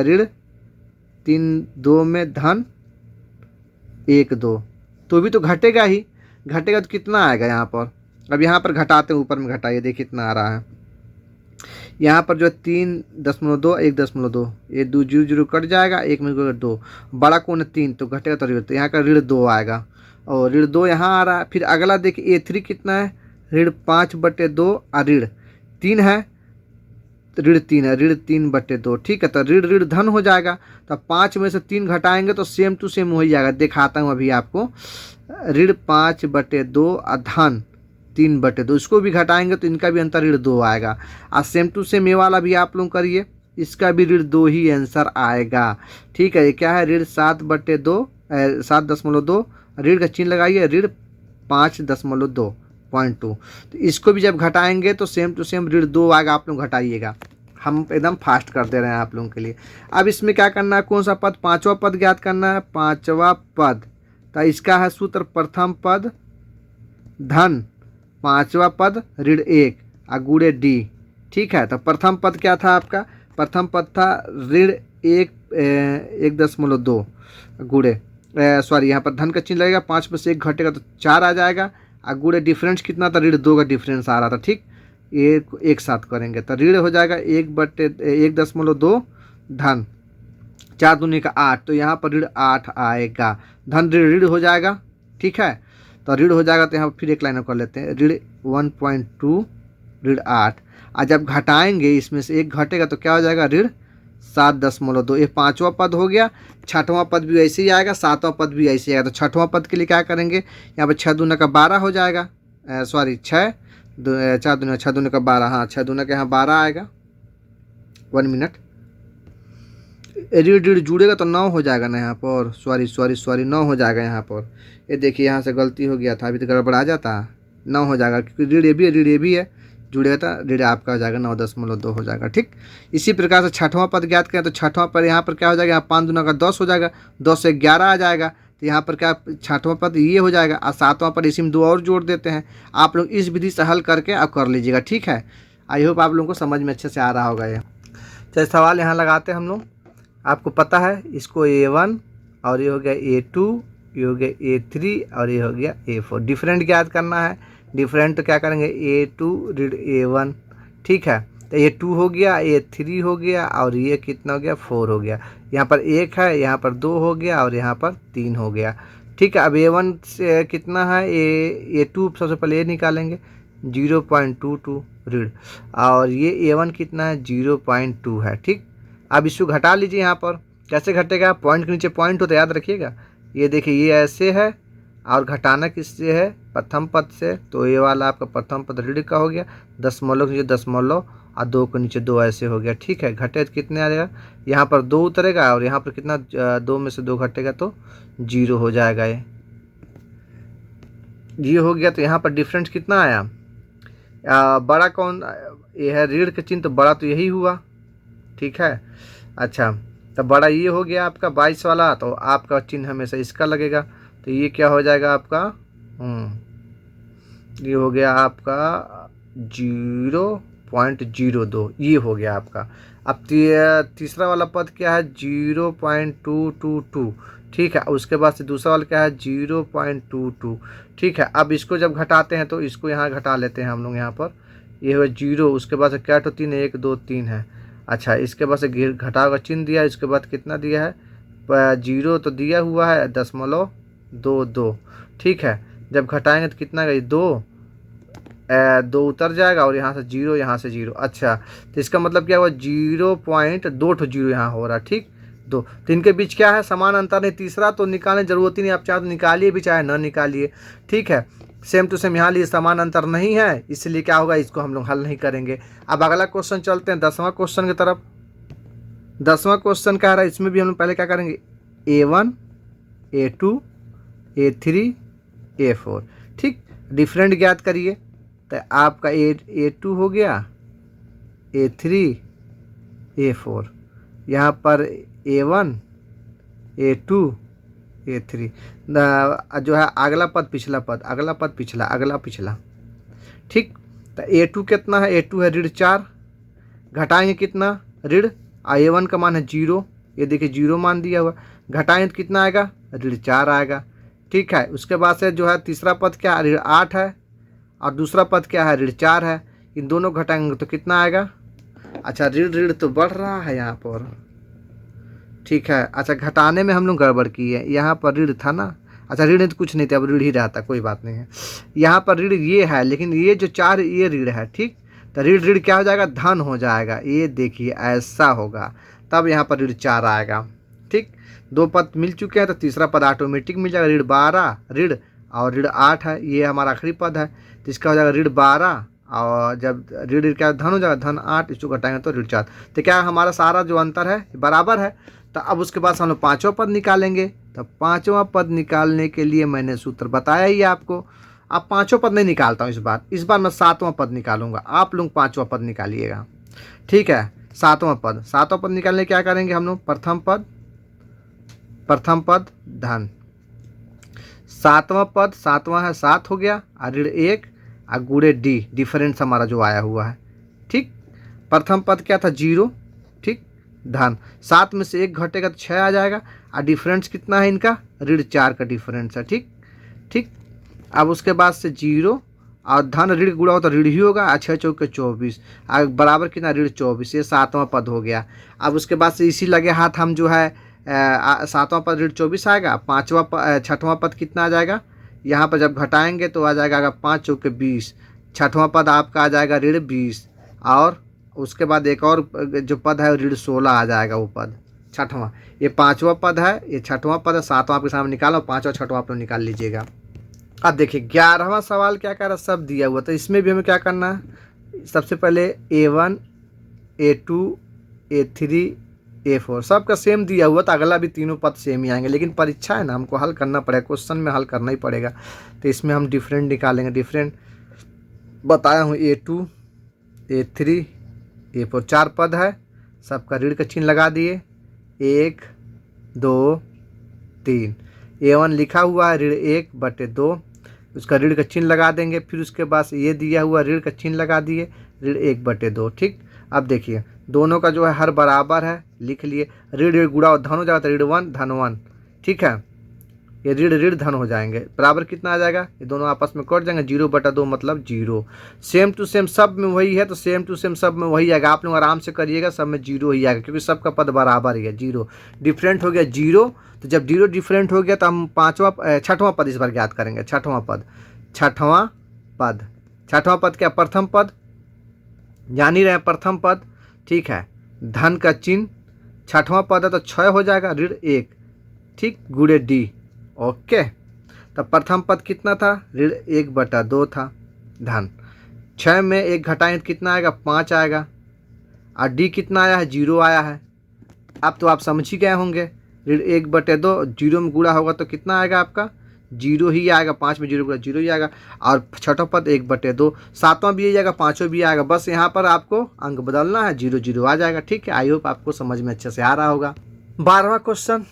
ऋण 3 2 में धन 1 2, तो भी तो घटेगा ही, घटेगा तो कितना आएगा यहाँ पर। अब यहाँ पर घटाते हैं, ऊपर में घटाइए, देखिए कितना आ रहा है। यहाँ पर जो 3.2 1.2, ये 2 0 0 कट जाएगा, 1 में 2, बड़ा कौन है 3, तो घटेगा तो ऋण, तो यहाँ का ऋण 2 आएगा, और ऋण 2 यहाँ आ रहा है। फिर अगला देखिए A3 कितना है, ऋण 5/2 और ऋण 3 है, ऋण 3 है, ऋण 3/2। ठीक है, तो ऋण धन हो जाएगा। तो 5 में से 3 घटाएंगे तो सेम टू सेम हो ही जाएगा। दिखाता हूँ अभी आपको, ऋण 5/2 और धन 3/2, इसको भी घटाएंगे तो इनका भी अंतर ऋण 2 आएगा। और सेम टू सेम ये वाला भी आप लोग करिए, इसका भी ऋण 2 ही आंसर आएगा। ठीक है, ये क्या है, ऋण 7/2 ऋण का चिन्ह लगाइए, ऋण 5.2 तो इसको भी जब घटाएंगे तो सेम टू सेम ऋण 2 आएगा। आप लोग घटाइएगा, हम एकदम फास्ट कर दे रहे हैं आप लोगों के लिए। अब इसमें क्या करना है, कौन सा पद, पांचवा पद ज्ञात करना है। पांचवा पद, तो इसका है सूत्र, प्रथम पद धन, पांचवा पद ऋण 1 और गुणे D। ठीक है, तो प्रथम पद क्या था आपका, प्रथम पद था ऋण 1.2 गुणे, सॉरी यहाँ पर धन का चिन्ह लगेगा, 5 में से 1 घटेगा तो 4 आ जाएगा, और गुणे डिफरेंस कितना था, ऋण 2 का डिफरेंस आ रहा था। ठीक, ये एक साथ करेंगे तो ऋण हो जाएगा 1.2 धन 4 दूनी का 8, तो यहाँ पर ऋण 8 आएगा, धन ऋण हो जाएगा। ठीक है, तो ऋण हो जाएगा, तो यहाँ फिर एक लाइन कर लेते हैं, ऋण 1.2 ऋण 8, और जब घटाएंगे इसमें से 1 घटेगा तो क्या हो जाएगा, ऋण 7.2। ये पांचवा पद हो गया। छठवां पद भी ऐसे ही आएगा, सातवां पद भी ऐसे ही आएगा। तो छठवां पद के लिए क्या करेंगे, यहाँ पर 6 दूना का 12 हो जाएगा, सॉरी 4 दूना 6 दूना का 12, हाँ 6 दूना का यहाँ 12 आएगा। 1 मिनट, ऋण जुड़ेगा तो 9 हो जाएगा ना यहाँ पर, सॉरी 9 हो जाएगा यहाँ पर। ये देखिए यहाँ से गलती हो गया था, अभी तो गड़बड़ आ जाता, 9 हो जाएगा, क्योंकि ऋण ये भी है, जुड़ेगा तो ऋण आपका हो जाएगा 9.2 हो जाएगा। ठीक, इसी प्रकार से छठवां पद ज्ञात करें तो छठवां पर यहाँ पर क्या हो जाएगा, यहाँ 5 दूना का 10 हो जाएगा, 10 से 11 आ जाएगा, तो यहाँ पर क्या छठवां पद ये हो जाएगा और सातवां पद इसी में 2 और जोड़ देते हैं। आप लोग इस विधि से हल करके आप कर लीजिएगा, ठीक है। आई होप आप लोगों को समझ में अच्छे से आ रहा होगा ये। चलिए सवाल यहाँ लगाते हैं हम लोग। आपको पता है इसको A1 और ये हो गया A2, ये हो गया A3 और ये हो गया A4। डिफरेंट ज्ञात करना है। डिफरेंट तो क्या करेंगे A2 ऋण A1, ठीक है। तो A2 हो गया, A3 हो गया और ये कितना हो गया 4 हो गया। यहाँ पर 1 है, यहाँ पर 2 हो गया और यहाँ पर 3 हो गया, ठीक है। अब A1 से कितना है, A2 सबसे पहले ये निकालेंगे 0.22 ऋण और ये A1 कितना है 0.2 है, ठीक। अब इसको घटा लीजिए। यहाँ पर कैसे घटेगा, पॉइंट के नीचे पॉइंट हो तो याद रखिएगा। ये देखिए ये ऐसे है और घटाना किससे है, प्रथम पद से। तो ये वाला आपका प्रथम पद ऋण का हो गया, दशमलव के नीचे दशमलव और 2 के नीचे 2 ऐसे हो गया, ठीक है। घटे तो कितने आ जाएगा, यहाँ पर 2 उतरेगा और यहाँ पर कितना 2 में से 2 घटेगा तो 0 हो जाएगा। ये हो गया। तो यहाँ पर डिफरेंस कितना आया, बड़ा कौन ये है, ऋण का चिन्ह तो बड़ा तो यही हुआ, ठीक है। अच्छा तो बड़ा ये हो गया आपका 22 वाला, तो आपका चिन्ह हमेशा इसका लगेगा। तो ये क्या हो जाएगा आपका, ये हो गया आपका 0.02, ये हो गया आपका। अब तीसरा वाला पद क्या है 0.222, ठीक है। उसके बाद से दूसरा वाला क्या है 0.22, ठीक है। अब इसको जब घटाते हैं तो इसको यहाँ घटा लेते हैं हम लोग। यहाँ पर ये हुआ 0, उसके बाद से क्या तो 3 1 2 3 है। अच्छा इसके बाद से घटाव का चिन्ह दिया, इसके बाद कितना दिया है 0 तो दिया हुआ है 0.22, ठीक है। जब घटाएंगे तो कितना गई 2 उतर जाएगा और यहाँ से 0 यहाँ से 0। अच्छा तो इसका मतलब क्या हुआ 0.20 यहाँ हो रहा, ठीक। तो इनके बीच क्या है, समान अंतर है। तीसरा तो निकालने की जरूरत ही नहीं, आप चाहे तो निकालिए भी चाहे ना निकालिए, ठीक है। सेम टू सेम यहाँ लिए समान अंतर नहीं है, इसलिए क्या होगा इसको हम लोग हल नहीं करेंगे। अब अगला क्वेश्चन चलते हैं 10वां क्वेश्चन की तरफ। 10वां क्वेश्चन क्या रहा है, इसमें भी हम लोग पहले क्या करेंगे A1 A2 A3 A4, ठीक। डिफरेंट ज्ञात करिए। तो आपका A2 हो गया, A3 A4, यहाँ पर A1 A2 A3 जो है अगला पद पिछला पद, अगला पद पिछला, अगला पिछला, ठीक। तो A2 कितना है, A2 है ऋण 4, घटाएंगे कितना ऋण, A1 का मान है 0, ये देखिए 0 मान दिया हुआ, घटाएंगे तो कितना आएगा ऋण 4 आएगा, ठीक है। उसके बाद से जो है तीसरा पद क्या है ऋण 8 है और दूसरा पद क्या है ऋण 4 है। इन दोनों घटाएंगे तो कितना आएगा, अच्छा ऋण तो बढ़ रहा है यहाँ पर, ठीक है। अच्छा घटाने में हम लोग गड़बड़ की है, यहाँ पर ऋण था ना, अच्छा ऋण तो कुछ नहीं था, अब ऋण ही रहता, कोई बात नहीं है। यहाँ पर ऋण ये है लेकिन ये जो 4 ये ऋण है, ठीक। तो ऋण क्या हो जाएगा धन हो जाएगा, ये देखिए ऐसा होगा, तब यहाँ पर ऋण 4 आएगा, ठीक। 2 पद मिल चुके हैं तो तीसरा पद ऑटोमेटिक मिल जाएगा, ऋण 12 ऋण और ऋण 8 है, ये हमारा आखिरी पद है। तो इसका हो जाएगा ऋण 12 और जब ऋण क्या धन हो जाएगा धन 8, इसको घटाएंगे तो ऋण 4। तो क्या हमारा सारा जो अंतर है बराबर है। तो अब उसके बाद हम लोग 5वां पद निकालेंगे। तो 5वां पद निकालने के लिए मैंने सूत्र बताया ही आपको। अब 5वां पद नहीं निकालता हूँ इस बार मैं 7वां पद निकालूंगा, आप लोग 5वां पद निकालिएगा, ठीक है। 7वां पद निकालने क्या करेंगे हम लोग, प्रथम पद धन, 7वां पद 7वां है 7 हो गया और ऋण 1 और गुणे D, डिफरेंस हमारा जो आया हुआ है, ठीक। प्रथम पद क्या था 0, ठीक, धन 7 में से 1 घटेगा तो 6 आ जाएगा और डिफरेंस कितना है इनका ऋण 4 का डिफरेंस है, ठीक। अब उसके बाद से 0 और धन ऋण गुणा हो तो ऋण ही होगा, 6 चौके 24 और बराबर कितना ऋण 24, ये 7वां पद हो गया। अब उसके बाद से इसी लगे हाथ हम जो है 7वां पद ऋण 24 आएगा, 6वां पद कितना आ जाएगा, यहाँ पर जब घटाएंगे तो आ जाएगा 5 चौके 20, 6वां पद आपका आ जाएगा ऋण 20 और उसके बाद एक और जो पद है ऋण 16 आ जाएगा, वो पद 6वां, ये 5वां पद है, ये 6वां पद है, 7वां आपके सामने निकालो, 5वां 6वां आप लोग निकाल लीजिएगा। अब देखिए 11वां सवाल क्या कह रहा है, सब दिया हुआ, तो इसमें भी हमें क्या करना है, सबसे पहले A1 A2 A3 A4 सबका सेम दिया हुआ, तो अगला भी तीनों पद सेम ही आएंगे, लेकिन परीक्षा है ना हमको हल करना पड़ेगा, क्वेश्चन में हल करना ही पड़ेगा। तो इसमें हम डिफरेंट निकालेंगे, डिफरेंट बताया हूँ A2 A3 A4 4 पद है, सबका ऋण का चिन्ह लगा दिए, 1 2 3, A1 लिखा हुआ है ऋण 1/2, उसका ऋण का चिन्ह लगा देंगे। फिर उसके बाद ये दिया हुआ ऋण का चिन्ह लगा दिए, ऋण 1/2। ठीक, अब देखिए दोनों का जो है हर बराबर है, लिख लिए। ऋण ऋण गुणा और धन हो जाएगा तो ऋण 1 धन 1। ठीक है, ये ऋण ऋण धन हो जाएंगे, बराबर कितना आ जाएगा, ये दोनों आपस में कट जाएंगे, 0/2 मतलब 0। सेम टू सेम सब में वही है तो सेम टू सेम सब में वही आएगा। आप लोग आराम से करिएगा, सब में 0 ही आएगा क्योंकि सबका पद बराबर ही है। 0 डिफरेंट हो गया 0, तो जब 0 डिफरेंट हो गया तो हम छठवां पद इस बार ज्ञात करेंगे। छठवां पद क्या, प्रथम पद, जान ही रहे प्रथम पद। ठीक है, धन का चिन्ह, छठवां पद है तो 6 हो जाएगा, ऋण 1। ठीक, गुणे D। ओके, तो प्रथम पद कितना था, ऋण 1/2 था। धन 6 में 1 घटाएं तो कितना आएगा, 5 आएगा। और D कितना आया है, 0 आया है। अब तो आप समझ ही गए होंगे, ऋण 1/2 0 में गुणा होगा तो कितना आएगा आपका, 0 ही आएगा। 5 में 0 गुणा 0 ही आएगा। और छठा पद 1/2, सातवां भी आएगा, पाँचों भी आएगा। बस यहाँ पर आपको अंक बदलना है, 0 0 आ जाएगा। ठीक है, आई होप आपको समझ में अच्छे से आ रहा होगा। 12वां क्वेश्चन,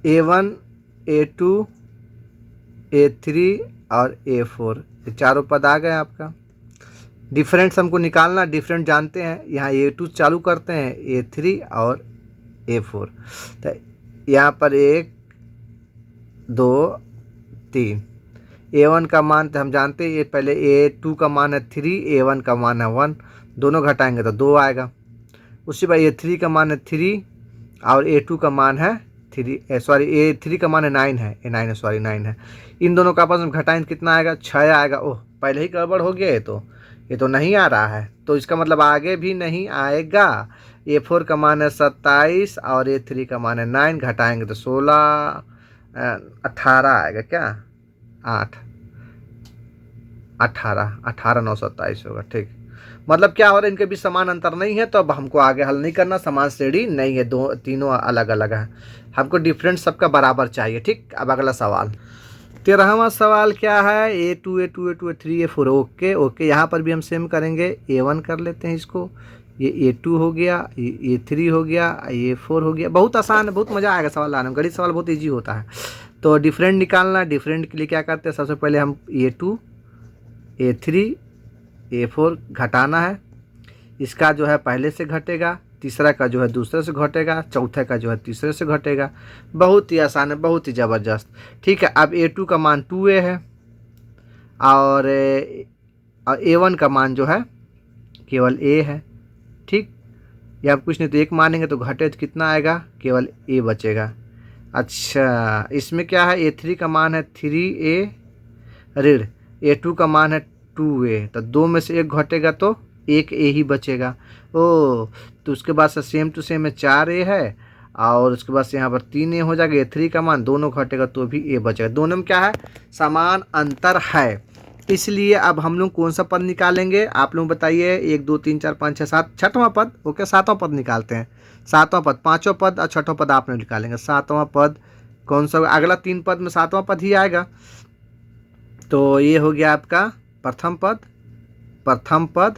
A1 A2 A3 और A4, ये चारों पद आ गए आपका। डिफरेंस हमको निकालना, डिफरेंट जानते हैं। यहाँ A2 चालू करते हैं, A3 और A4। तो यहाँ पर 1 2 3, A1 का मान तो हम जानते हैं, ये पहले A2 का मान है 3, A1 का मान है 1, दोनों घटाएंगे तो 2 आएगा। उसी बार A3 का मान है 3 और A2 का मान है 3, A3 का मान है 9 है, 9 है। इन दोनों का आपस में घटाएं कितना आएगा, 6 आएगा। ओह, पहले ही गड़बड़ हो गया, ये तो नहीं आ रहा है, तो इसका मतलब आगे भी नहीं आएगा। A4 का मान है 27 और A3 का मान है 9, घटाएंगे तो 16 18 आएगा। क्या 8 18 18 9 27 होगा। ठीक, मतलब क्या हो रहा है, इनके बीच समान अंतर नहीं है, तो अब हमको आगे हल नहीं करना, समान श्रेणी नहीं है, तीनों अलग अलग है, हमको डिफरेंट सबका बराबर चाहिए। ठीक, अब अगला सवाल 13वां सवाल क्या है, A2 A2 A2 A3 A4। Okay, यहाँ पर भी हम सेम करेंगे। A1 कर लेते हैं इसको, ये A2 हो गया, ये A3 हो गया, A4 हो गया। बहुत आसान है, बहुत मज़ा आएगा सवाल लाने में, गणित सवाल बहुत ईजी होता है। तो डिफरेंट निकालना, डिफरेंट के लिए क्या करते हैं, सबसे पहले हम A2 A3 A4 घटाना है। इसका जो है पहले से घटेगा, तीसरा का जो है दूसरे से घटेगा, चौथे का जो है तीसरे से घटेगा। बहुत ही आसान है, बहुत ही ज़बरदस्त। ठीक है, अब A2 का मान 2A है और A1 का मान जो है केवल A है। ठीक, या कुछ नहीं तो 1 मानेंगे तो घटे तो कितना आएगा, केवल A बचेगा। अच्छा, इसमें क्या है, A3 का मान है 3A ऋण A2 का मान है 2A, तो 2 में से 1 घटेगा तो 1A ही बचेगा। ओ, तो उसके बाद से सेम टू सेम में 4A है और उसके बाद से यहाँ पर 3A हो जाएगा। A3 का मान दोनों घटेगा तो भी A बचेगा। दोनों में क्या है, समान अंतर है, इसलिए अब हम लोग कौन सा पद निकालेंगे, आप लोग बताइए। 1 2 3 4 5 6 7, छठवां पद। ओके, सातवां पद निकालते हैं। सातवां पद, पाँचों पद और छठवां पद आप लोग निकालेंगे। सातवां पद कौन सा, अगला 3 पद में सातवां पद ही आएगा। तो ये हो गया आपका प्रथम पद,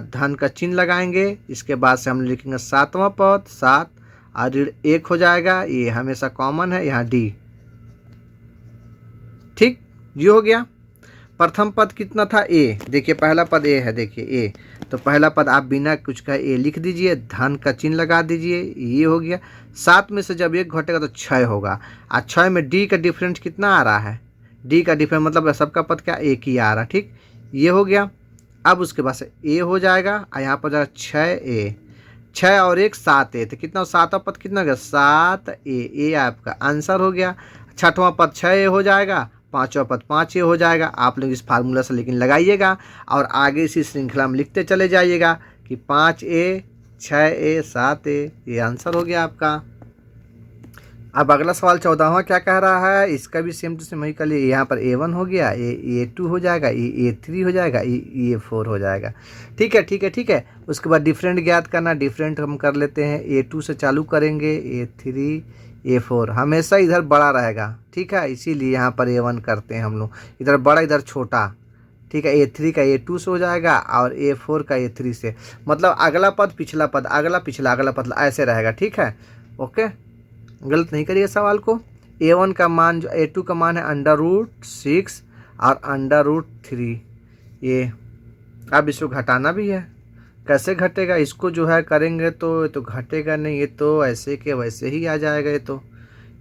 धन का चिन्ह लगाएंगे। इसके बाद से हम लिखेंगे सातवां पद, 7 और ऋण 1 हो जाएगा, ये हमेशा कॉमन है, यहाँ D। ठीक, ये हो गया। प्रथम पद कितना था, A। देखिए पहला पद A है, देखिए A, तो पहला पद आप बिना कुछ कहे A लिख दीजिए, धन का चिन्ह लगा दीजिए, ये हो गया। 7 में से जब 1 घटेगा तो 6 होगा, और 6 में D का डिफरेंस कितना आ रहा है, D का डिफरेंस मतलब सबका पद क्या, 1 ही आ रहा। ठीक, ये हो गया। अब उसके बाद से A हो जाएगा और यहाँ पर जाएगा 6A, 6 और 1 7A, तो कितना, सातवां पद कितना हो गया, 7A आपका आंसर हो गया। छठवां पद 6A हो जाएगा, पाँचवां पद 5A हो जाएगा। आप लोग इस फार्मूला से लेकिन लगाइएगा और आगे इसी श्रृंखला में लिखते चले जाइएगा कि 5A 6A 7A, ये आंसर हो गया आपका। अब अगला सवाल 14वां क्या कह रहा है, इसका भी सेम टू सेम वही कर लिए। यहाँ पर A1 हो गया, A2 हो जाएगा, A3 हो जाएगा, A4 हो जाएगा। ठीक है। उसके बाद डिफरेंट ज्ञात करना, डिफरेंट हम कर लेते हैं। A2 से चालू करेंगे, A3 A4 हमेशा इधर बड़ा रहेगा। ठीक है, इसीलिए यहाँ पर A1 करते हैं हम लोग, इधर बड़ा इधर छोटा। ठीक है, A3 का A2 से हो जाएगा और A4 का A3 से, मतलब अगला पद पिछला पद, अगला पिछला अगला पद ऐसे रहेगा। ठीक है, ओके, गलत नहीं करिए सवाल को। A1 का मान जो A2 का मान है √6 और √3। ये अब इसको घटाना भी है। कैसे घटेगा, इसको जो है करेंगे तो ये तो घटेगा नहीं, ये तो ऐसे के वैसे ही आ जाएगा। ये तो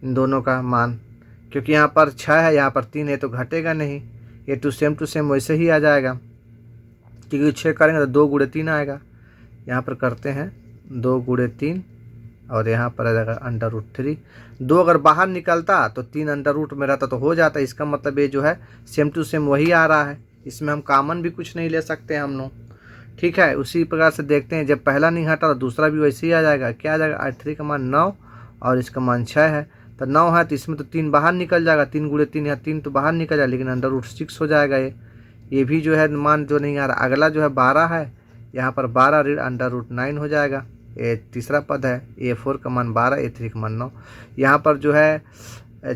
इन दोनों का मान, क्योंकि यहाँ पर 6 है, यहाँ पर 3 है, तो घटेगा नहीं। ये टू सेम वैसे ही आ जाएगा, क्योंकि 6 करेंगे तो 2 × 3 आएगा। यहाँ पर करते हैं 2 × 3 और यहाँ पर आ जाएगा √3। 2 अगर बाहर निकलता तो 3 अंडर में रहता तो हो जाता। इसका मतलब ये जो है सेम वही आ रहा है, इसमें हम कॉमन भी कुछ नहीं ले सकते हम लोग। ठीक है, उसी प्रकार से देखते हैं, जब पहला नहीं हटा तो दूसरा भी वैसे ही आ जाएगा। क्या आ जाएगा, 3 का मान 9 और इसका मान 6 है, तो 9 है तो इसमें तो 3 बाहर निकल जाएगा, 3 × 3 यहाँ 3 तो बाहर निकल जाएगा, लेकिन √6 हो जाएगा। ये भी जो है मान जो नहीं आ रहा। अगला जो है 12 है, यहाँ पर 12 √9 हो जाएगा। ये तीसरा पद है, A4 का मान 12, A3 का मान 9। यहाँ पर जो है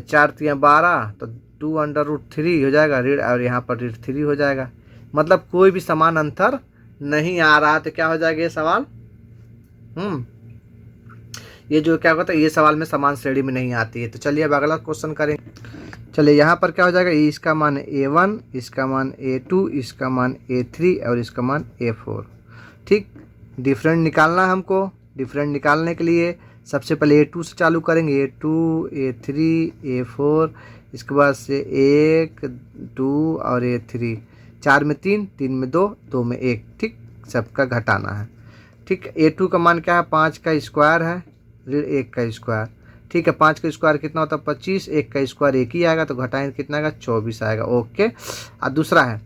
4 × 3 12 तो 2 √3 हो जाएगा और यहाँ पर √3 हो जाएगा। मतलब कोई भी समान अंतर नहीं आ रहा, तो क्या हो जाएगा ये सवाल। ये जो क्या होता है, ये सवाल में समान श्रेणी में नहीं आती है। तो चलिए अब अगला क्वेश्चन करेंगे। चलिए यहाँ पर क्या हो जाएगा, इसका मान A1, इसका मान A2, इसका मान A3 और इसका मान A4। ठीक, डिफरेंट निकालना है हमको। डिफरेंट निकालने के लिए सबसे पहले A2 से चालू करेंगे, A2, A3, A4, इसके बाद से 1, 2 और A3। 4 में 3, 3 में 2, 2 में 1। ठीक, सबका घटाना है। ठीक, A2 का मान क्या है, 5 का स्क्वायर है, 1 का स्क्वायर। ठीक है, 5 का स्क्वायर कितना होता है 25, 1 का स्क्वायर 1 ही आएगा, तो घटाएंगे कितना आएगा 24 आएगा। ओके, और दूसरा है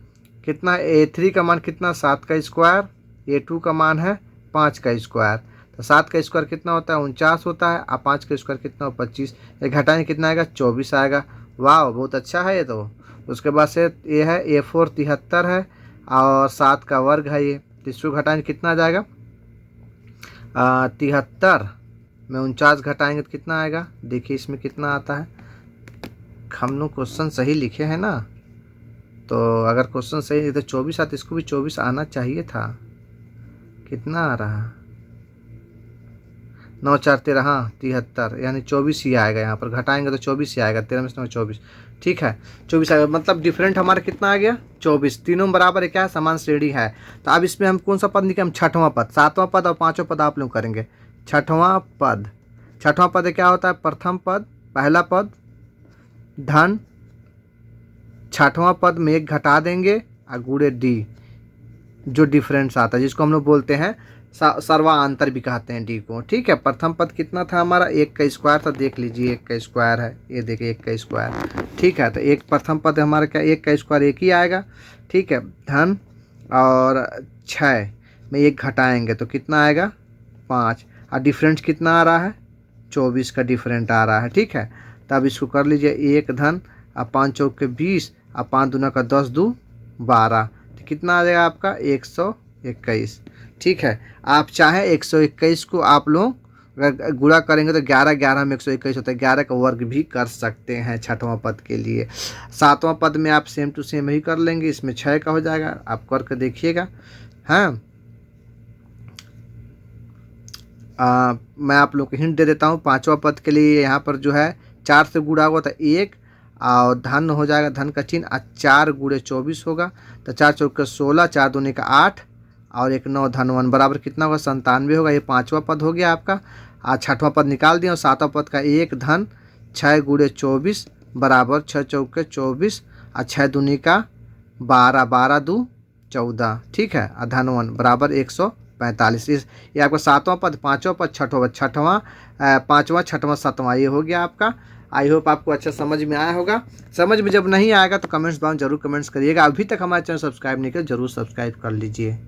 कितना, A3 का मान कितना 7 का स्क्वायर, A2 का मान है 5 का स्क्वायर, तो 7 का स्क्वायर कितना होता है 49 होता है, और 5 का स्क्वायर कितना हो 25, ये घटाएंगे कितना आएगा 24 आएगा। वाह, बहुत अच्छा है ये तो। उसके बाद से ये है A4 73 है और 7 का वर्ग है ये, तो इसको घटाएंगे कितना आ जाएगा 73 में 49 घटाएंगे तो कितना आएगा। देखिए इसमें कितना आता है, हम लोग क्वेश्चन सही लिखे हैं ना, तो अगर क्वेश्चन सही है तो 24 आता, इसको भी 24 आना चाहिए था। कितना आ रहा, 9 4 13, हाँ 73, यानी 24 ही आएगा। यहाँ पर घटाएंगे तो 24 ही आएगा, 13 में से 24। ठीक है, 24 आएगा, मतलब डिफरेंट हमारा कितना आ गया 24। तीनों बराबर है, क्या है, समान श्रेणी है। तो अब इसमें हम कौन सा पद निकालें, हम छठवां पद, सातवां पद और पांचवां पद आप लोग करेंगे। छठवां पद क्या होता है, प्रथम पद, पहला पद धन, छठवां पद में 1 घटा देंगे और गुणे D, जो डिफरेंस आता है, जिसको हम लोग बोलते हैं सर्वांतर भी कहते हैं D को। ठीक है, प्रथम पद कितना था हमारा, 1 का स्क्वायर था, देख लीजिए 1 का स्क्वायर है, ये देखिए 1 का स्क्वायर। ठीक है, तो एक प्रथम पद हमारा क्या, 1 का स्क्वायर 1 ही आएगा। ठीक है, धन और 6 में 1 घटाएंगे तो कितना आएगा 5, और डिफरेंस कितना आ रहा है 24 का डिफरेंट आ रहा है। ठीक है, तब इसको कर लीजिए 1 धन और 5 चौक के 20 और 5 दूना का 10 2 12, तो कितना आ जाएगा आपका 121। ठीक है, आप चाहें 121 को आप लोग अगर गुणा करेंगे तो 11 11 में 121 होता है, 11 का वर्ग भी कर सकते हैं छठवां पद के लिए। सातवां पद में आप सेम टू सेम ही कर लेंगे, इसमें 6 का हो जाएगा, आप करके देखिएगा। हाँ, मैं आप लोग को हिंट दे देता हूँ। पांचवा पद के लिए यहाँ पर जो है 4 से गुणा होगा तो 1 और धन हो जाएगा, धन का चिन्ह, 4 × 24 होगा, तो 4 चौक 16, 4 दूनी का 8 और 1 9 धन 1 बराबर कितना होगा 97 होगा। ये पांचवा पद हो गया आपका। आज छठवां पद निकाल दिया, और सातवां पद का 1 धन 6 × 24 बराबर 6 चौक 24 और 6 दूनी का 12, 12 2 14। ठीक है, और धन 1 बराबर 145। ये आपका सातवां पद, पांचवा पद, छठवां पद, पांचवा, छठवां, सातवां, ये हो गया आपका। आई होप आपको अच्छा समझ में आया होगा। समझ में जब नहीं आएगा तो कमेंट्स बॉक्स जरूर कमेंट्स करिएगा। अभी तक हमारे चैनल सब्सक्राइब नहीं किया, जरूर सब्सक्राइब कर लीजिए।